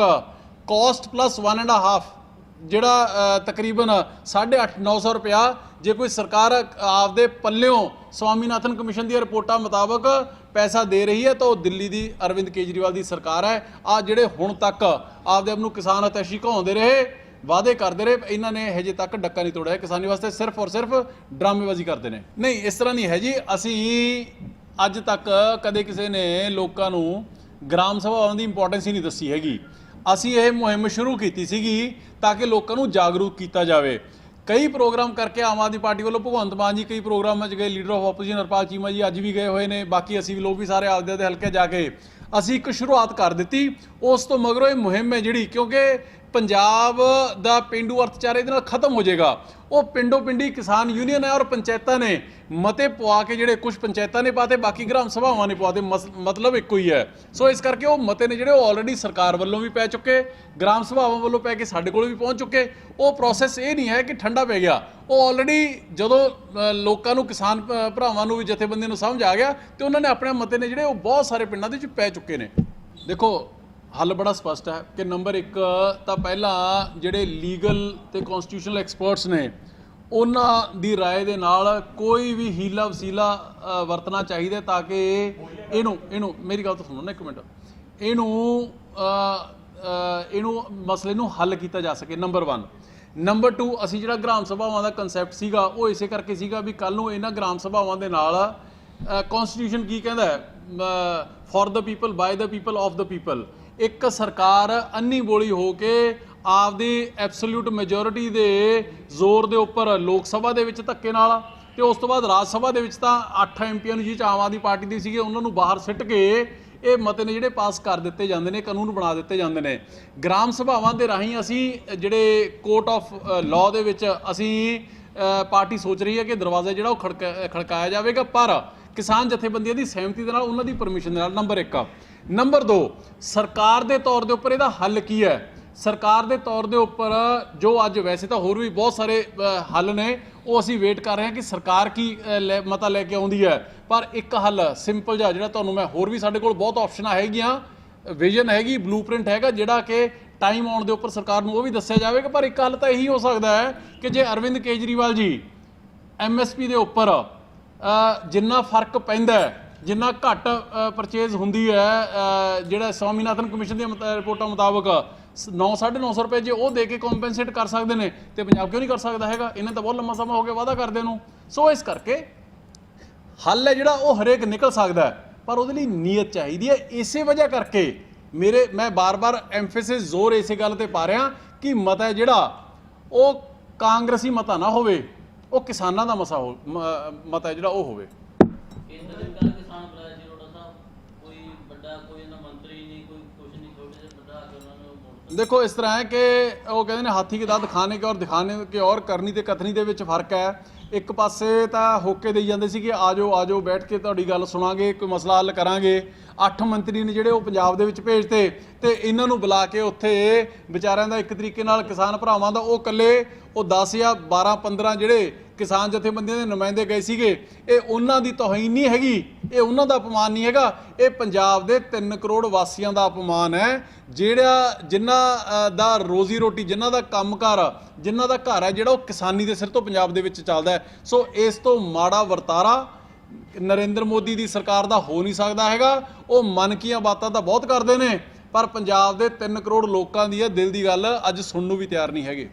कॉस्ट प्लस 1.5 जिहड़ा तकरीबन 850-900 रुपया जे कोई सरकार आपदे पल्लियों स्वामीनाथन कमीशन दी रिपोर्टां मुताबक पैसा दे रही है, तो दिल्ली दी अरविंद केजरीवाल दी सरकार है। आ जिहड़े हुण तक आपदे आप नूं किसान हितैषी कहाउंदे रहे, वादे करते रहे, इन्हां ने हजे तक डक्का नहीं तोड़िया। किसानी वास्ते सिर्फ और सिर्फ ड्रामेबाजी करते हैं। नहीं, इस तरह नहीं है जी। असीं अज तक कदे किसी ने लोगों नूं ग्राम सभावां दी इंपॉर्टेंस ही नहीं दसी हैगी। असीं ये मुहिम शुरू की सीगी ताकि लोगों नूं जागरूक किया जाए। कई प्रोग्राम करके आम आदमी पार्टी वालों भगवंत मान जी कई प्रोग्रामां च गए, leader of opposition Harpal Cheema ji अज भी गए हुए ने, बाकी असीं लोग भी सारे आपदे हल्के जाके असीं एक शुरुआत कर दी। उस तो मगरों ये मुहिम है जिहड़ी, क्योंकि पंजाब दा पेंडू अर्थचारा इहदे नाल खत्म हो जाएगा। वो पिंडों पिंडी किसान यूनियन है और पंचायतां ने मते पवा के जिहड़े कुछ पंचायतां ने पाते, बाकी ग्राम सभावां ने पवाते, मतलब एक ही है। सो इस करके वो मते ने जिहड़े ऑलरेडी सरकार वालों भी पै चुके, ग्राम सभावां वालों पै के साडे कोल भी पहुँच चुके। वो प्रोसैस ये नहीं है कि ठंडा पै गया, वो ऑलरेडी जदों लोकां नूं किसान भरावां नूं भी जथेबंदी नूं समझ आ गया, तो उन्होंने अपने मते ने जिहड़े वो बहुत सारे पिंडां दे विच पै चुके ने। देखो हल बड़ा स्पष्ट है कि नंबर 1 तो पहला जिहड़े लीगल ते कॉन्स्टिट्यूशनल एक्सपर्ट्स ने उन्हां दी राय दे नाल कोई भी हीला वसीला वरतना चाहिए, ताकि इनू मेरी गल तो सुनो ना एक मिनट, इनू मसले नूं हल किया जा सके। नंबर 1। नंबर 2, असीं जिहड़ा ग्राम सभावां दा कंसैप्ट सीगा वो इसे करके सीगा भी कल नूं इन्हां ग्राम सभावां दे नाल कॉन्स्टिट्यूशन की कहंदा है, for the people by the people of the people. एक सरकार अन्नी बोली हो के आपदी एब्सोल्यूट मेजोरिटी दे जोर दे उपर लोक सभा दे विच धक्के नाल ते उस तो बाद राज सभा दे विच तां 8 MPs जिह आम आदमी पार्टी दी सीगे उन्हां नूं बाहर सिੱਟ के ये मते ने जिहड़े पास कर दिते जांदे ने, कानून बना दिते जांदे ने। ग्राम सभावां दे राहीं असीं जिहड़े कोर्ट ऑफ लॉ दे विच असीं पार्टी सोच रही है कि दरवाज़ा जिहड़ा वो खड़काया जाएगा, पर किसान जथेबंदियों की सहमति दे नाल, उन्हां दी परमिशन दे नाल। नंबर 1। नंबर 2, सरकार के तौर के उपर इहदा हल की है। सरकार के तौर के उपर जो अज वैसे तो होर भी बहुत सारे हल ने, वो असीं वेट कर रहे हैं कि सरकार की मता लैके आउंदी है, पर एक हल सिंपल जिहड़ा तुहानूं मैं होर भी साडे कोल बहुत ऑप्शन हैगियां, विजन हैगी, ब्लूप्रिंट हैगा, जिहड़ा कि टाइम आउण दे उपर सरकार नूं वो भी दस्सिया जावेगा। पर एक हल तो यही हो सकता है कि जे अरविंद केजरीवाल जी MSP के उपर जिन्ना फर्क पैंदा है, जिन्ना घट परचेज हुंदी है, जिहड़ा स्वामीनाथन कमीशन दी रिपोर्टां मुताबक 900-950 रुपए जे वो दे के कॉम्पेंसेट कर सकते हैं, तो पंजाब क्यों नहीं कर सकता है? इन्हें तो बहुत लंबा समा हो गया वादा करदे नूं। सो इस करके हल है जिहड़ा वो हरेक निकल सकता है, पर उहदे लई नीयत चाहिए है। इसे वजह करके मैं बार बार एम्फेसिस जोर इस गल ते पा रहा कि मता जिहड़ा वो कांग्रेसी मता ना होवे, वो किसानां दा मसा हो मता जिहड़ा वो होवे। देखो इस तरह है कि वो कहते हैं हाथी के दांत खाने के और दिखाने के और करनी ਤੇ ਕਥਨੀ ਦੇ ਵਿੱਚ ਫਰਕ ਹੈ। ਇੱਕ ਪਾਸੇ ਤਾਂ ਹੋਕੇ ਦੇਈ ਜਾਂਦੇ ਸੀ ਕਿ ਆਜੋ ਬੈਠ ਕੇ ਤੁਹਾਡੀ ਗੱਲ ਸੁਣਾਂਗੇ, ਕੋਈ ਮਸਲਾ ਹੱਲ ਕਰਾਂਗੇ। 8 ਮੰਤਰੀ ਨੇ ਜਿਹੜੇ ਉਹ ਪੰਜਾਬ ਦੇ ਵਿੱਚ ਭੇਜਤੇ ਤੇ ਇਹਨਾਂ ਨੂੰ ਬੁਲਾ ਕੇ ਉੱਥੇ ਵਿਚਾਰਿਆਂ ਦਾ ਇੱਕ ਤਰੀਕੇ ਨਾਲ ਕਿਸਾਨ ਭਰਾਵਾਂ ਦਾ ਉਹ ਇਕੱਲੇ ਉਹ 10 ਜਾਂ 12 15 ਜਿਹੜੇ किसान जथेबंदियों के नुमाइंदे गए सीगे, ये उन्हां दी तौहीन नहीं हैगी, ये उन्हां दा अपमान नहीं हैगा, ये पंजाब दे 3 करोड़ वासियों का अपमान है जिहड़ा जिन्हां दा रोजी रोटी जिन्हां दा कामकार जिन्हां दा घर है जिहड़ा वो किसानी दे सिर तो पंजाब दे विच चलदा है। सो इस तो माड़ा वरतारा नरेंद्र मोदी दी सरकार दा हो नहीं सकदा हैगा। वो मन कीਆਂ बातां तां बहुत करदे ने पर पंजाब दे 3 करोड़ लोकां दी दिल दी गल अज सुणन नूं भी तैयार नहीं हैगे।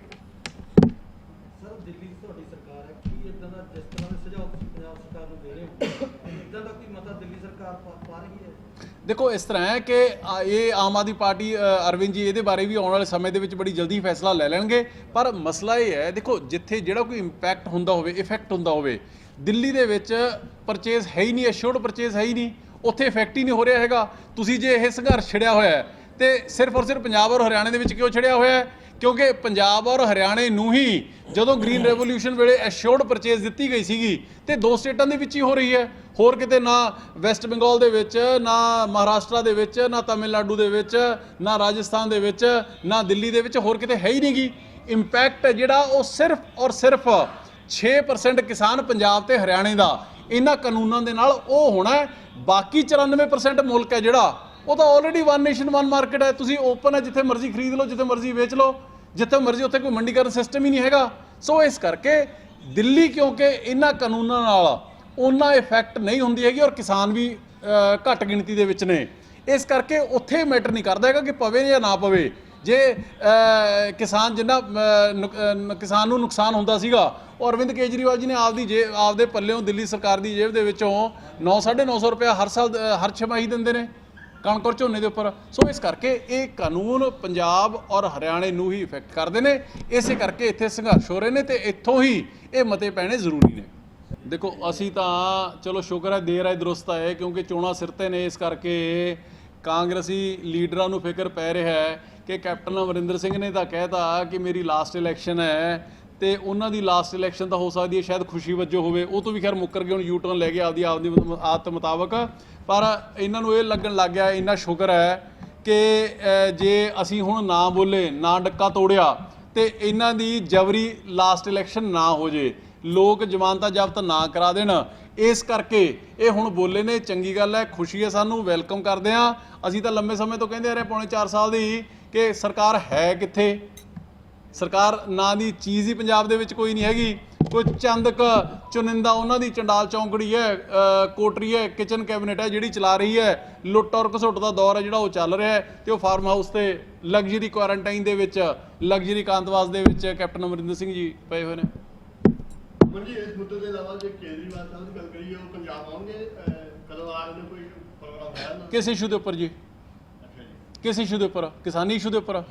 देखो इस तरह है कि ये आम आदमी पार्टी अरविंद जी ये बारे भी आने वाले समय के बड़ी जल्दी फैसला ले लेंगे। पर मसला ये है देखो जिथे जो कोई इंपैक्ट होंदा होवे इफैक्ट होंदा होवे दिल्ली दे विच परचेज है ही नहीं, एश्योर्ड परचेज है ही नहीं, उत्थे इफैक्ट ही नहीं हो रहा हैगा। तुसीं जे यह संघर्ष छिड़िया होया है तो सिर्फ और सिर्फ पंजाब और हरियाणे दे विच क्यों छिड़िया होया है? क्योंकि पंजाब और हरियाणे नूं ही जदों ग्रीन रेवोल्यूशन वेले एश्योर्ड परचेज दित्ती गई सीगी ते 2 स्टेटां दे विच ही हो रही है, होर किते ना वैस्ट बंगाल दे विच, ना महाराष्ट्र दे विच, ना तमिलनाडु दे विच, ना राजस्थान दे विच, ना दिल्ली दे विच, होर किते है ही नहीं गी। इंपैक्ट जिहड़ा वो सिर्फ और सिर्फ 6% किसान पंजाब ते हरियाणे दा इन्हां कानूनां दे नाल वो होना है। बाकी 94% मुल्क है जिहड़ा वो तो already one nation one market है, तुसीं ओपन है, जिथे मर्जी खरीद लो, जिथे मर्जी वेच लो, जिथे मर्जी उत्थे कोई मंडीकरण सिस्टम ही नहीं हैगा। सो इस करके दिल्ली क्योंकि इन्हां कानूनां नाल उन्ना इफैक्ट नहीं हुंदी हैगी और किसान भी घट गिणती दे विच ने, इस करके उत्थे मैटर नहीं करदा हैगा कि पवे या ना पवे। जे किसान जिन्ना किसान नूं नुकसान हुंदा सीगा और अरविंद केजरीवाल जी ने आपदे पल्लेओं दिल्ली सरकार दी जेब दे विचों 9-950 रुपया हर साल हर छमाही दिंदे ने कणक और झोने के उपर। सो इस करके ये कानून पंजाब और हरियाणे नूं ही इफैक्ट करते हैं, इस करके इत्थे संघर्ष हो रहे हैं तो इत्थों ही ये मते पैने जरूरी ने। देखो असी तां चलो शुक्र है देर है दुरुस्त है क्योंकि चोणां सिर ते ने, इस करके कांग्रेसी लीडरां नूं फिक्र पै रहा है कि कैप्टन अमरिंदर सिंह ने तो कहता कि मेरी लास्ट इलैक्शन है तो उन्होंने लास्ट इलैक्शन तो हो सकती है शायद खुशी वजों होवे, वो तो भी खैर मुकर गए, हुण यू टर्न लै गए आपदी आदत मुताबक। पर इन्हों ये लगन लग गया इन्ना शुक्र है कि जे असी हुण ना बोले ना डक्का तोड़िया तो इन्हां दी जबरी लास्ट इलैक्शन ना हो जे, लोग जमानत जब्त ना करा देण, इस करके ये हुण बोले ने। चंगी गल है, खुशी है, सानू वैलकम करते हैं। असी तो लंबे समय तो कहते आ रहे पौने 4 साल दी कि सरकार है कित्थे, सरकार ना दी चीज़ ही पंजाब दे विच कोई नहीं हैगी। कोई चंद चुनिंदा उन्हां दी चंडाल चौंकड़ी है, कोटरी है, किचन कैबिनेट है जिहड़ी चला रही है। लुੱਟ और घसुੱਟ ਦਾ दौर है जिहड़ा वो चल रहा है तो फार्म हाउस ते लग्जरी क्वारंटाइन दे विच लग्जरी एकांतवास दे विच कैप्टन अमरिंदर सिंह जी पए हुए ने। जी इस मुद्दे के अलावा जो केजरीवाल साहब की गल करिए वो पंजाब आउणगे, कदों आ रहे ने, कोई प्रोग्राम है ना? किस इशू के उपर जी? किस इशू के उपर? किसानी इशू के उपर?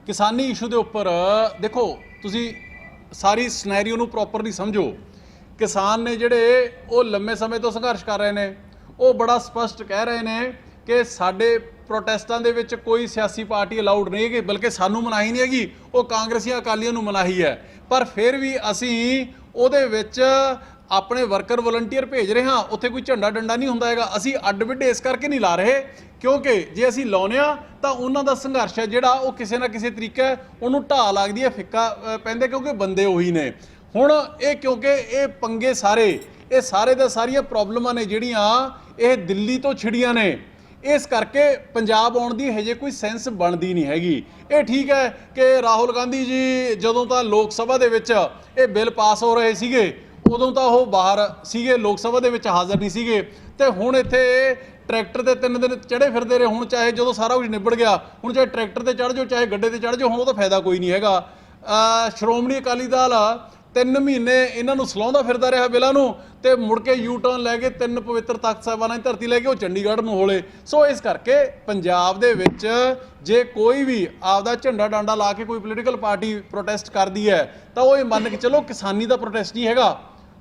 किसानी इशू के उपर देखो तुसी सारी सिनैरियो नूं प्रॉपरली समझो। किसान ने जिहड़े वो लंबे समय तो संघर्ष कर रहे हैं, वो बड़ा स्पष्ट कह रहे हैं कि साडे प्रोटेस्टां दे विच कोई सियासी पार्टी अलाउड नहीं है, बल्कि सानू मनाही नहीं हैगी, वो कांग्रेसी अकालियां नूं मनाही है। पर फिर भी असी ਉਹਦੇ ਵਿੱਚ ਆਪਣੇ वर्कर वॉलंटियर भेज रहे हाँ, उत्थे कोई झंडा डंडा नहीं हुंदा हैगा। असी अड्ड विड्डे इस करके नहीं ला रहे क्योंकि जे असी लाउने आ तां उन्हां दा संघर्ष है जिहड़ा वो किसी ना किसी तरीके उहनूं ढाह लगदी है, फिक्का पैंदे क्योंकि बंदे उही ने। हुण ये क्योंकि ये पंगे सारे दा सारियां प्रॉब्लमां ने जिहड़ियां ये दिल्ली तो छिड़ियां ने, इस करके पंजाब आउण दी हजे कोई सेंस बनती नहीं हैगी। ये ठीक है कि राहुल गांधी जी जदों तां लोक सभा दे विच ये बिल पास हो रहे सीगे उदों तां वो बाहर सीगे, लोक सभा दे विच हाज़र नहीं सीगे, ते हुण इत्थे ट्रैक्टर ते 3 दिन चढ़े फिरदे रहे। हुण चाहे जदों सारा कुछ निबड़ गया, हुण चाहे ट्रैक्टर ते चढ़ जाओ चाहे गड्डे ते चढ़ जाओ, हुण ओहदा फायदा कोई नहीं हैगा। श्रोमणी अकाली दल 3 महीने इन्हां नूं सलाउंदा फिरदा रहा बिलां नूं ते मुड़ के यू टर्न लैके 3 पवित्र तख्त साहिबानां दी धरती लैके वो चंडीगढ़ नूं होले। सो इस करके पंजाब दे विच जे कोई भी आपदा झंडा डांडा ला के कोई पोलीटिकल पार्टी प्रोटेस्ट करदी है तो वो मन के चलो किसानी का प्रोटेस्ट नहीं हैगा,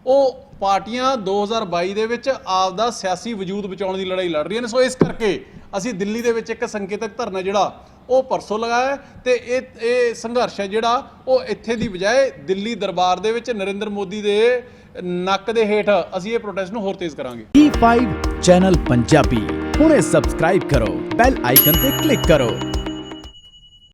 वो पार्टियां 2022 दे विच आपदा सियासी वजूद बचाउण दी लड़ाई लड़ रही हैं। सो इस करके असी दिल्ली दे विच एक संकेतक धरना जिहड़ा ਉਹ ਪਰਸੋਂ ਲਗਾਇਆ ਤੇ ਇਹ ਸੰਘਰਸ਼ ਹੈ ਜਿਹੜਾ ਉਹ ਇੱਥੇ ਦੀ ਬਜਾਏ ਦਿੱਲੀ ਦਰਬਾਰ ਦੇ ਵਿੱਚ ਨਰਿੰਦਰ ਮੋਦੀ ਦੇ ਨੱਕ ਦੇ ਹੇਠ ਅਸੀਂ ਇਹ ਪ੍ਰੋਟੈਸਟ ਨੂੰ ਹੋਰ ਤੇਜ਼ ਕਰਾਂਗੇ। E5 ਚੈਨਲ ਪੰਜਾਬੀ ਹੁਣੇ ਸਬਸਕ੍ਰਾਈਬ ਕਰੋ, ਬੈਲ ਆਈਕਨ ਤੇ ਕਲਿੱਕ ਕਰੋ।